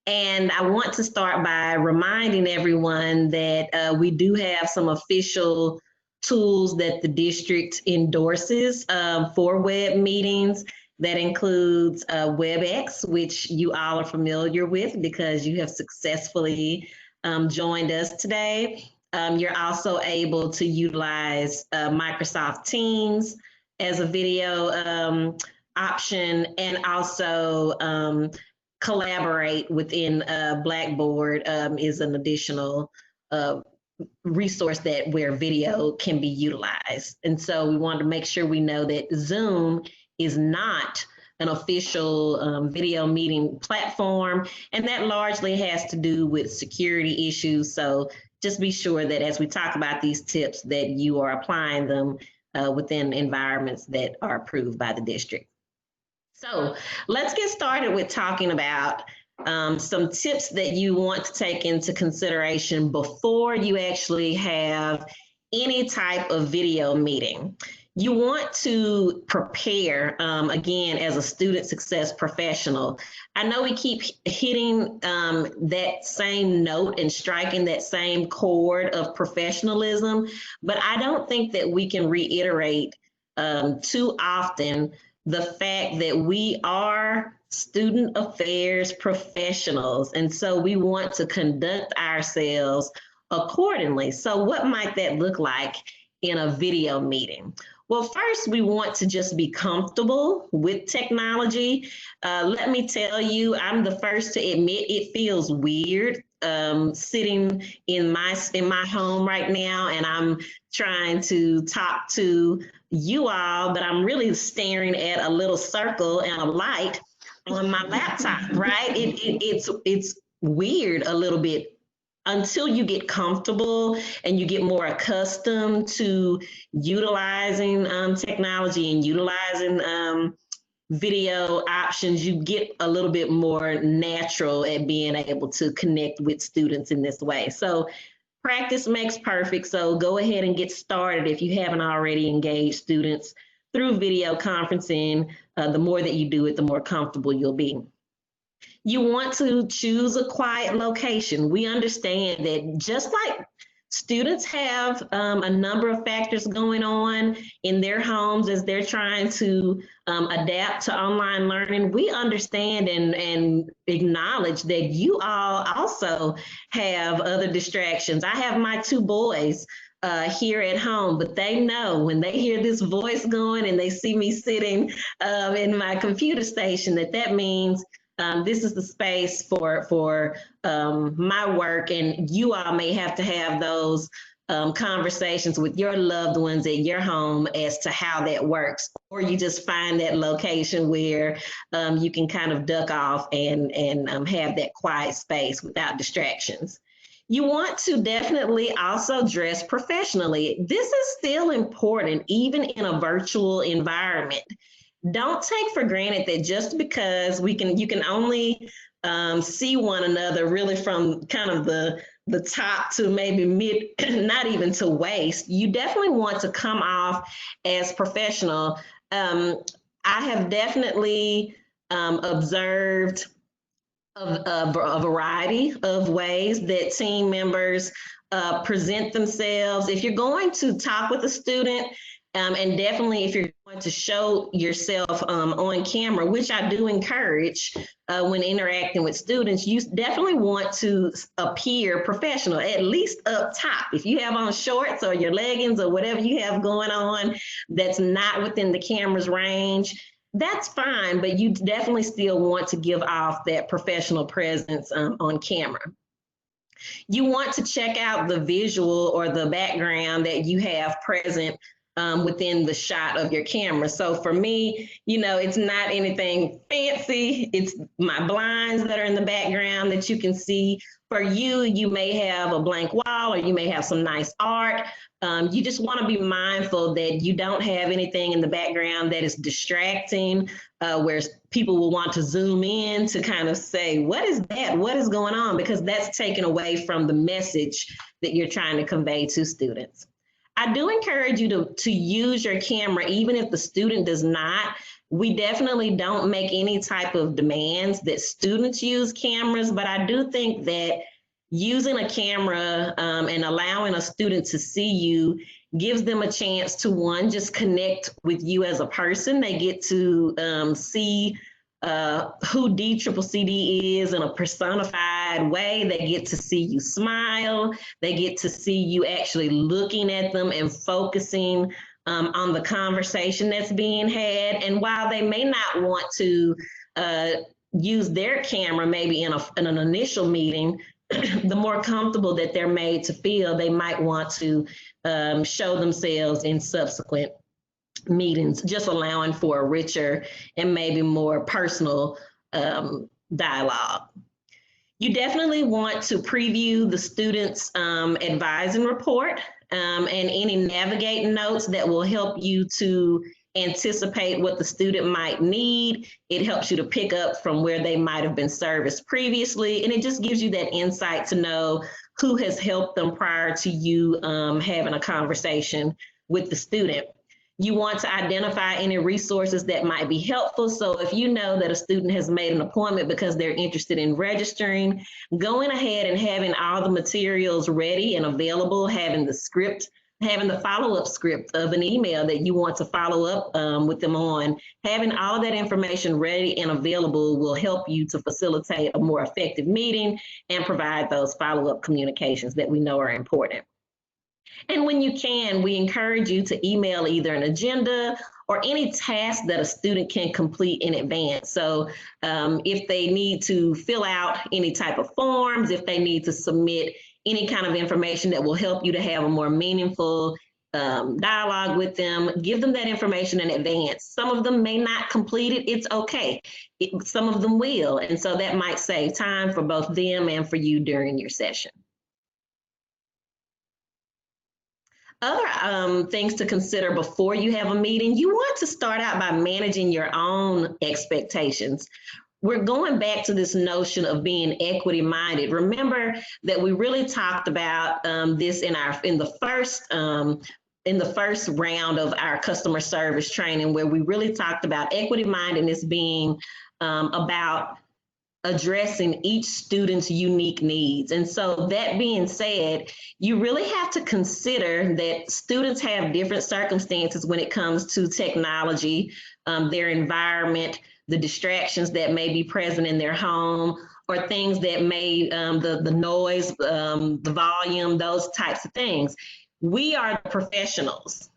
And I want to start by reminding everyone that we do have some official tools that the district endorses for web meetings. That includes WebEx, which you all are familiar with because you have successfully joined us today. You're also able to utilize Microsoft Teams as a video option, and also Collaborate within Blackboard is an additional resource where video can be utilized. And so we wanted to make sure we know that Zoom is not an official video meeting platform, and that largely has to do with security issues. So just be sure that as we talk about these tips that you are applying them within environments that are approved by the district. So let's get started with talking about some tips that you want to take into consideration before you actually have any type of video meeting. You want to prepare, again, as a student success professional. I know we keep hitting that same note and striking that same chord of professionalism, but I don't think that we can reiterate too often the fact that we are student affairs professionals, and so we want to conduct ourselves accordingly. So what might that look like in a video meeting? Well, first, we want to just be comfortable with technology. Let me tell you, I'm the first to admit it feels weird sitting in my home right now, and I'm trying to talk to you all, but I'm really staring at a little circle and a light on my laptop, right? It's weird a little bit until you get comfortable and you get more accustomed to utilizing technology and utilizing video options. You get a little bit more natural at being able to connect with students in this way. So practice makes perfect. So go ahead and get started if you haven't already engaged students through video conferencing. The more that you do it, the more comfortable you'll be. You want to choose a quiet location. We understand that just like students have a number of factors going on in their homes as they're trying to adapt to online learning, we understand and acknowledge that you all also have other distractions. I have my two boys here at home, but they know when they hear this voice going and they see me sitting in my computer station that means this is the space for my work, and you all may have to have those conversations with your loved ones at your home as to how that works, or you just find that location where you can kind of duck off and have that quiet space without distractions. You want to definitely also dress professionally. This is still important, even in a virtual environment. don't take for granted that just because you can only see one another really from kind of the top to maybe mid, not even to waist. You definitely want to come off as professional. I have definitely observed a variety of ways that team members present themselves. If you're going to talk with a student, and definitely if you're going to show yourself on camera, which I do encourage when interacting with students, you definitely want to appear professional, at least up top. If you have on shorts or your leggings or whatever you have going on that's not within the camera's range, that's fine, but you definitely still want to give off that professional presence on camera. You want to check out the visual or the background that you have present within the shot of your camera. So for me, you know, it's not anything fancy. It's my blinds that are in the background that you can see. For you, you may have a blank wall or you may have some nice art. You just want to be mindful that you don't have anything in the background that is distracting, where people will want to zoom in to kind of say, what is that? What is going on? Because that's taken away from the message that you're trying to convey to students. I do encourage you to use your camera, even if the student does not. We definitely don't make any type of demands that students use cameras, but I do think that using a camera and allowing a student to see you gives them a chance to, one, just connect with you as a person. They get to see who DCCCD is in a personified way. They get to see you smile. They get to see you actually looking at them and focusing on the conversation that's being had. And while they may not want to use their camera maybe in an initial meeting, the more comfortable that they're made to feel, they might want to show themselves in subsequent meetings, just allowing for a richer and maybe more personal dialogue. You definitely want to preview the student's advising report and any navigating notes that will help you to anticipate what the student might need. It helps you to pick up from where they might have been serviced previously, and it just gives you that insight to know who has helped them prior to you having a conversation with the student. You want to identify any resources that might be helpful. So if you know that a student has made an appointment because they're interested in registering, going ahead and having all the materials ready and available, having the script, having the follow-up script of an email that you want to follow up with them on, having all of that information ready and available will help you to facilitate a more effective meeting and provide those follow-up communications that we know are important. And when you can, we encourage you to email either an agenda or any task that a student can complete in advance. So if they need to fill out any type of forms, if they need to submit any kind of information that will help you to have a more meaningful dialogue with them, give them that information in advance. Some of them may not complete it, it's okay. Some of them will, and so that might save time for both them and for you during your session. Other things to consider before you have a meeting, you want to start out by managing your own expectations. We're going back to this notion of being equity minded. Remember that we really talked about this in the first round of our customer service training, where we really talked about equity mindedness being about addressing each student's unique needs. And so that being said, you really have to consider that students have different circumstances when it comes to technology, their environment, the distractions that may be present in their home, or things that may, the noise, the volume, those types of things. We are the professionals.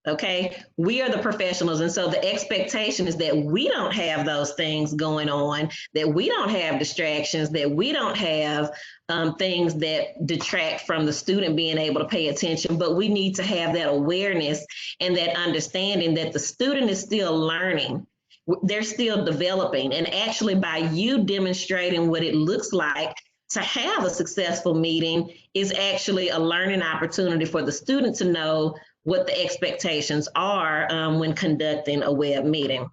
Okay, we are the professionals. And so the expectation is that we don't have those things going on, that we don't have distractions, that we don't have things that detract from the student being able to pay attention, but we need to have that awareness and that understanding that the student is still learning. They're still developing. And actually by you demonstrating what it looks like to have a successful meeting is actually a learning opportunity for the student to know what the expectations are when conducting a web meeting.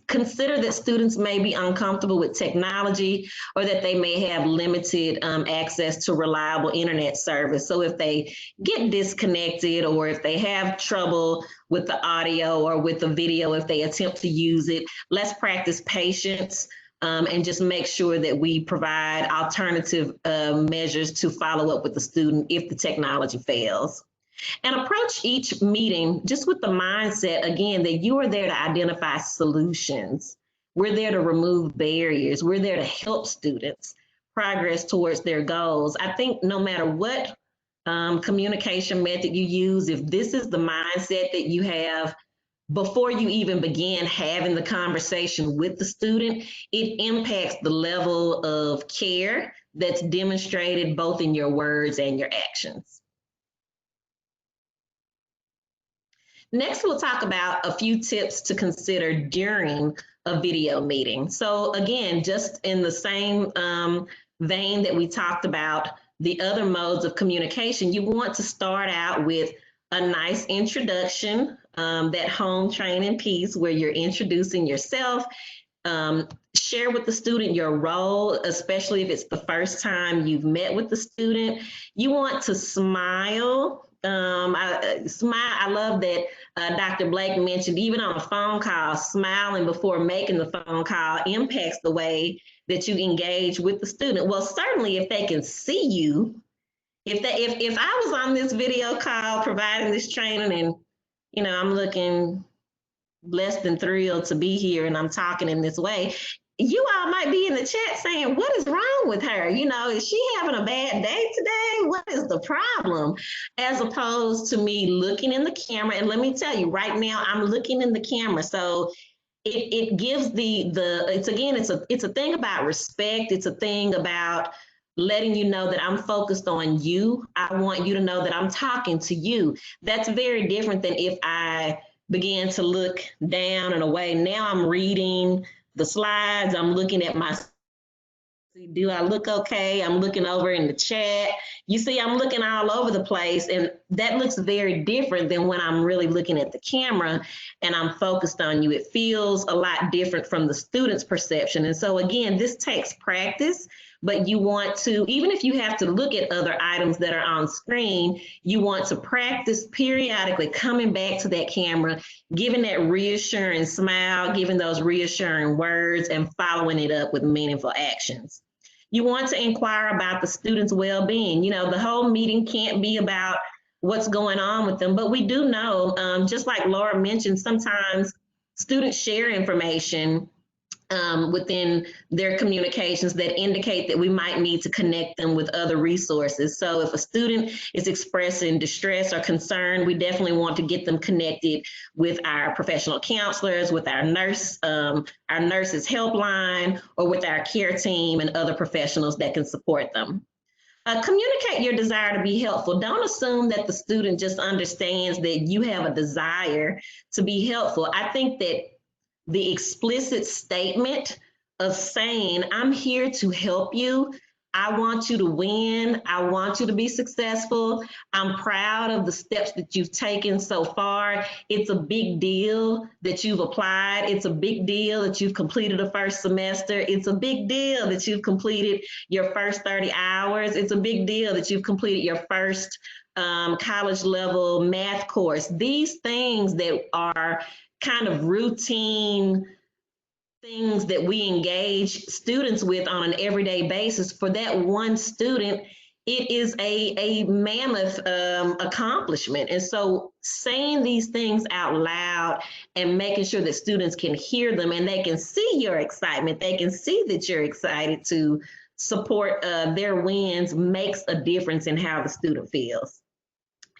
consider that students may be uncomfortable with technology or that they may have limited access to reliable internet service. So if they get disconnected or if they have trouble with the audio or with the video, if they attempt to use it, let's practice patience and just make sure that we provide alternative measures to follow up with the student if the technology fails. And approach each meeting just with the mindset, again, that you are there to identify solutions. We're there to remove barriers. We're there to help students progress towards their goals. I think no matter what communication method you use, if this is the mindset that you have before you even begin having the conversation with the student, it impacts the level of care that's demonstrated both in your words and your actions. Next, we'll talk about a few tips to consider during a video meeting. So again, just in the same vein that we talked about the other modes of communication, you want to start out with a nice introduction, that home training piece where you're introducing yourself. Share with the student your role, especially if it's the first time you've met with the student. You want to smile. I love that Dr. Blake mentioned, even on a phone call, smiling before making the phone call impacts the way that you engage with the student. Well, certainly if they can see you, if I was on this video call providing this training and, you know, I'm looking less than thrilled to be here and I'm talking in this way, you all might be in the chat saying, what is wrong with her? You know, is she having a bad day today? What is the problem? As opposed to me looking in the camera. And let me tell you, right now, I'm looking in the camera. So it gives it's a thing about respect. It's a thing about letting you know that I'm focused on you. I want you to know that I'm talking to you. That's very different than if I began to look down and away. Now I'm reading the slides, I'm looking at my, do I look okay? I'm looking over in the chat. You see, I'm looking all over the place, and that looks very different than when I'm really looking at the camera and I'm focused on you. It feels a lot different from the student's perception. And so again, this takes practice, but you want to, even if you have to look at other items that are on screen, you want to practice periodically coming back to that camera, giving that reassuring smile, giving those reassuring words, and following it up with meaningful actions. You want to inquire about the student's well-being. You know, the whole meeting can't be about what's going on with them, but we do know, just like Laura mentioned, sometimes students share information within their communications that indicate that we might need to connect them with other resources. So if a student is expressing distress or concern, we definitely want to get them connected with our professional counselors, with our nurses helpline, or with our care team and other professionals that can support them. Communicate your desire to be helpful. Don't assume that the student just understands that you have a desire to be helpful. I think that the explicit statement of saying, I'm here to help you. I want you to win. I want you to be successful. I'm proud of the steps that you've taken so far. It's a big deal that you've applied. It's a big deal that you've completed a first semester. It's a big deal that you've completed your first 30 hours. It's a big deal that you've completed your first college level math course. These things that are kind of routine things that we engage students with on an everyday basis, for that one student, it is a mammoth accomplishment. And so saying these things out loud and making sure that students can hear them and they can see your excitement, they can see that you're excited to support their wins, makes a difference in how the student feels.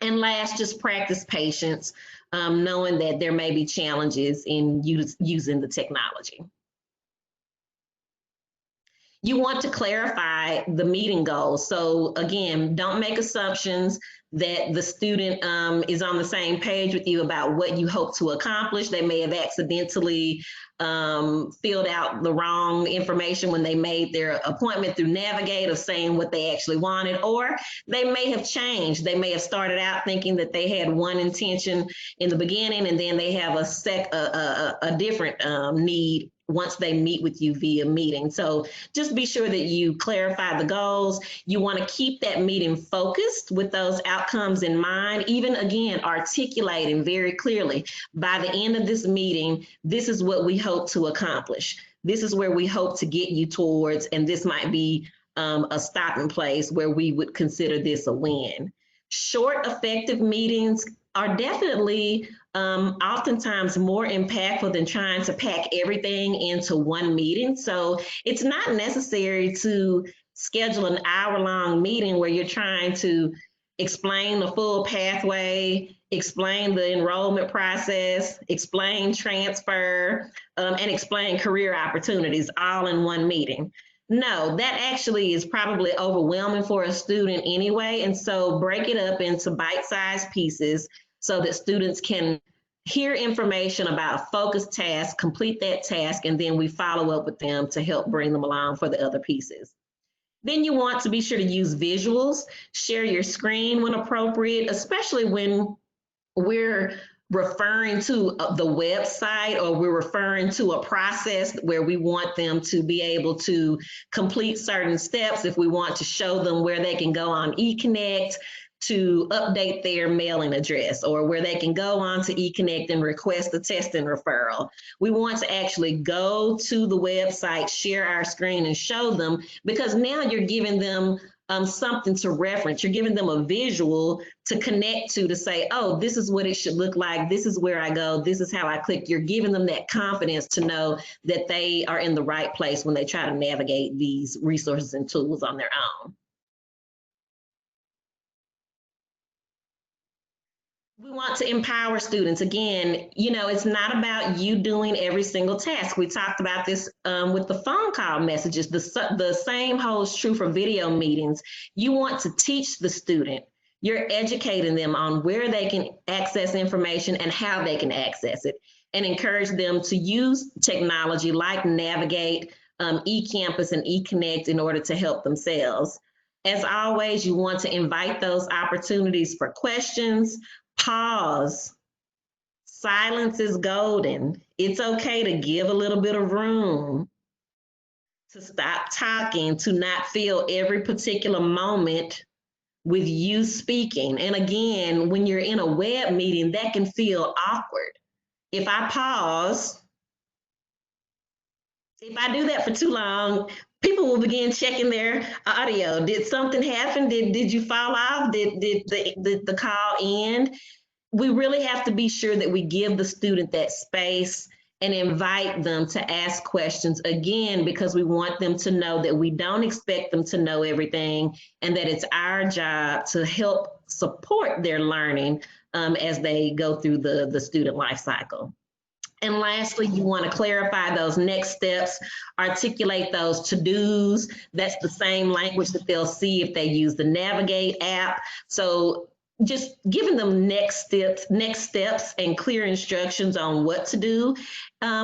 And last, just practice patience, knowing that there may be challenges in using the technology. You want to clarify the meeting goals. So again, don't make assumptions that the student is on the same page with you about what you hope to accomplish. They may have accidentally filled out the wrong information when they made their appointment through Navigate of saying what they actually wanted, or they may have changed. They may have started out thinking that they had one intention in the beginning, and then they have a different need once they meet with you via meeting. So just be sure that you clarify the goals. You want to keep that meeting focused with those outcomes in mind, even again, articulating very clearly, by the end of this meeting, this is what we hope to accomplish. This is where we hope to get you towards, and this might be a stopping place where we would consider this a win. Short, effective meetings are definitely oftentimes more impactful than trying to pack everything into one meeting. So it's not necessary to schedule an hour-long meeting where you're trying to explain the full pathway, explain the enrollment process, explain transfer, and explain career opportunities all in one meeting. No, that actually is probably overwhelming for a student anyway. And so break it up into bite-sized pieces so that students can hear information about a focused task, complete that task, and then we follow up with them to help bring them along for the other pieces. Then you want to be sure to use visuals, share your screen when appropriate, especially when we're referring to the website or we're referring to a process where we want them to be able to complete certain steps. If we want to show them where they can go on eConnect to update their mailing address, or where they can go on to eConnect and request a testing referral. We want to actually go to the website, share our screen, and show them, because now you're giving them something to reference. You're giving them a visual to connect to say, oh, this is what it should look like. This is where I go. This is how I click. You're giving them that confidence to know that they are in the right place when they try to navigate these resources and tools on their own. We want to empower students. Again, you know, it's not about you doing every single task. We talked about this with the phone call messages. The same holds true for video meetings. You want to teach the student. You're educating them on where they can access information and how they can access it, and encourage them to use technology like Navigate, eCampus, and eConnect in order to help themselves. As always, you want to invite those opportunities for questions. Pause. Silence is golden. It's okay to give a little bit of room, to stop talking, to not fill every particular moment with you speaking. And again, when you're in a web meeting, that can feel awkward. If I pause, if I do that for too long, people will begin checking their audio. Did something happen? Did you fall off? Did the call end? We really have to be sure that we give the student that space and invite them to ask questions, again, because we want them to know that we don't expect them to know everything, and that it's our job to help support their learning as they go through the student life cycle. And lastly, you want to clarify those next steps, articulate those to-dos. That's the same language that they'll see if they use the Navigate app. So just giving them next steps and clear instructions on what to do.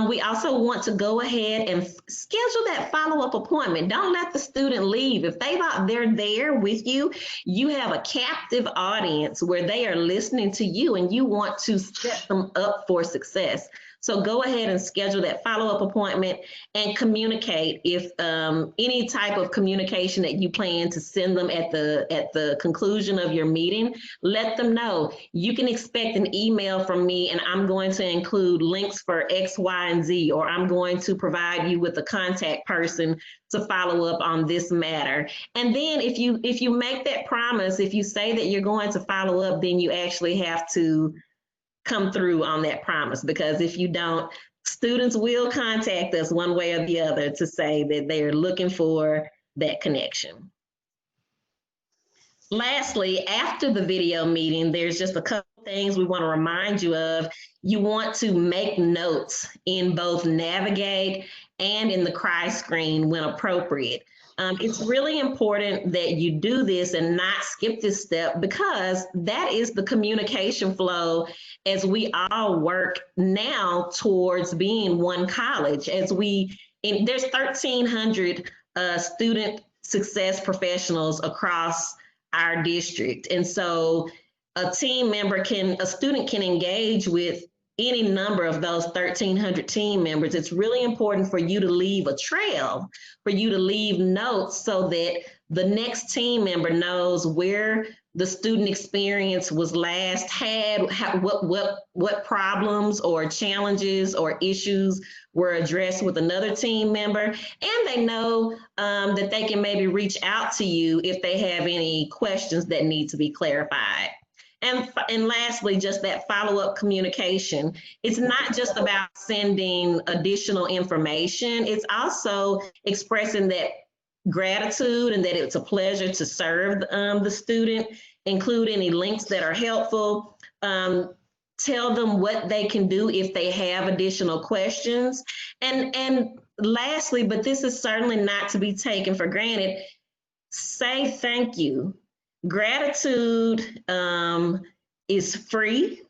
We also want to go ahead and schedule that follow-up appointment. Don't let the student leave. If they're there with you, you have a captive audience where they are listening to you, and you want to set them up for success. So go ahead and schedule that follow-up appointment and communicate. If any type of communication that you plan to send them at the conclusion of your meeting, let them know. You can expect an email from me, and I'm going to include links for X, Y, and Z, or I'm going to provide you with a contact person to follow up on this matter. And then if you make that promise, if you say that you're going to follow up, then you actually have to come through on that promise, because if you don't, students will contact us one way or the other to say that they are looking for that connection. Lastly, after the video meeting, there's just a couple things we want to remind you of. You want to make notes in both Navigate and in the Cry screen when appropriate. It's really important that you do this and not skip this step, because that is the communication flow as we all work now towards being one college. There's 1,300 student success professionals across our district. And so a student can engage with any number of those 1,300 team members. It's really important for you to leave a trail, for you to leave notes so that the next team member knows where the student experience was last had, what problems or challenges or issues were addressed with another team member, and they know that they can maybe reach out to you if they have any questions that need to be clarified. And lastly, just that follow-up communication. It's not just about sending additional information. It's also expressing that gratitude and that it's a pleasure to serve the student. Include any links that are helpful. Tell them what they can do if they have additional questions. And lastly, but this is certainly not to be taken for granted, say thank you. Gratitude is free,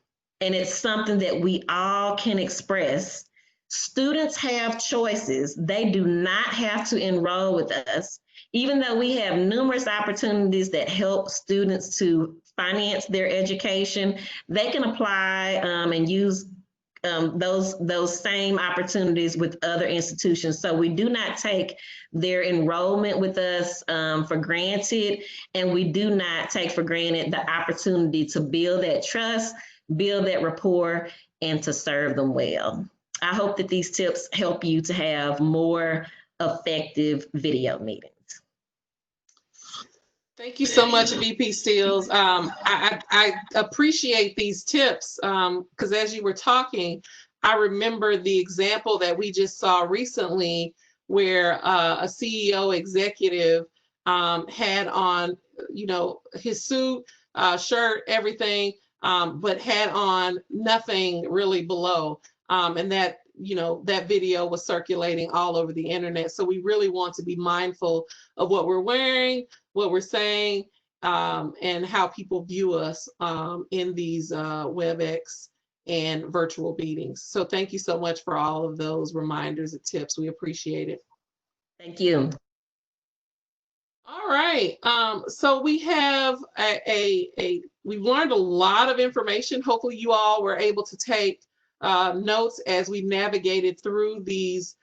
and it's something that we all can express. Students have choices. They do not have to enroll with us. Even though we have numerous opportunities that help students to finance their education, they can apply and use those same opportunities with other institutions. So we do not take their enrollment with us for granted, and we do not take for granted the opportunity to build that trust, build that rapport, and to serve them well. I hope that these tips help you to have more effective video meetings. Thank you so much, VP Steels. I appreciate these tips because as you were talking, I remember the example that we just saw recently where a CEO executive had on, his suit, shirt, everything, but had on nothing really below. And that, that video was circulating all over the internet. So we really want to be mindful of what we're wearing, what we're saying, and how people view us in these WebEx and virtual meetings. So thank you so much for all of those reminders and tips. We appreciate it. Thank you. All right. So we have we've learned a lot of information. Hopefully you all were able to take notes as we navigated through these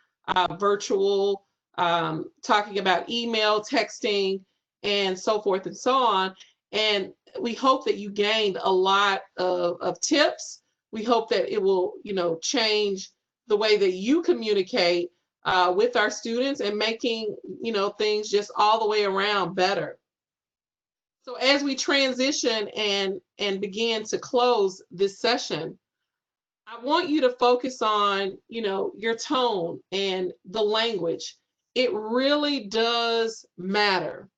virtual, talking about email, texting, and so forth and so on. And we hope that you gained a lot of tips. We hope that it will, change the way that you communicate with our students and making, things just all the way around better. So as we transition and begin to close this session, I want you to focus on, your tone and the language. It really does matter.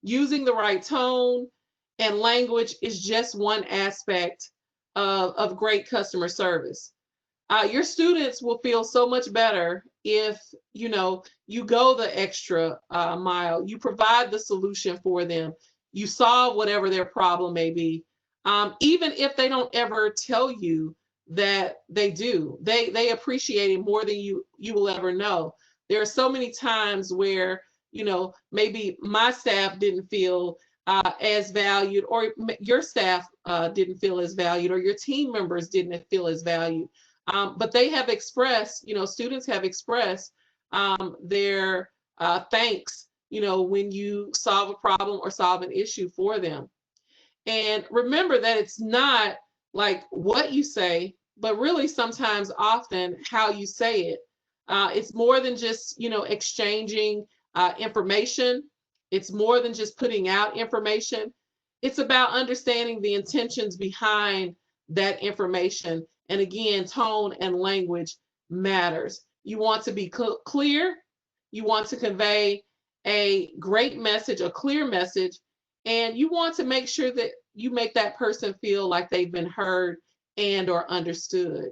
Using the right tone and language is just one aspect of great customer service. Your students will feel so much better if, you go the extra mile, you provide the solution for them, you solve whatever their problem may be. Even if they don't ever tell you that they do, they appreciate it more than you will ever know. There are so many times where, maybe my staff didn't feel as valued, or your staff didn't feel as valued, or your team members didn't feel as valued. But they have expressed, students have expressed their thanks, when you solve a problem or solve an issue for them. And remember that it's not like what you say, but really sometimes often how you say it. It's more than just, exchanging information. It's more than just putting out information. It's about understanding the intentions behind that information. And again, tone and language matters. You want to be clear. You want to convey a great message, a clear message, and you want to make sure that you make that person feel like they've been heard and or understood.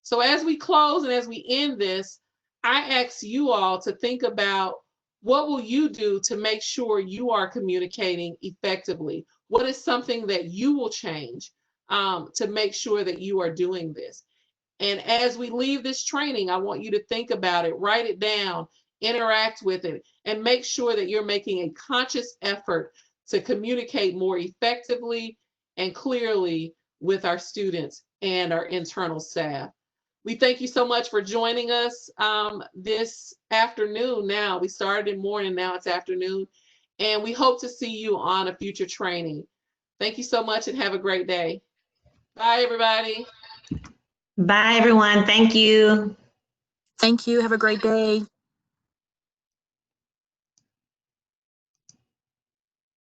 So as we close and as we end this, I ask you all to think about, what will you do to make sure you are communicating effectively? What is something that you will change to make sure that you are doing this? And as we leave this training, I want you to think about it, write it down, interact with it, and make sure that you're making a conscious effort to communicate more effectively and clearly with our students and our internal staff. We thank you so much for joining us this afternoon. Now, we started in morning, now it's afternoon, and we hope to see you on a future training. Thank you so much and have a great day. Bye, everybody. Bye, everyone. Thank you. Thank you. Have a great day.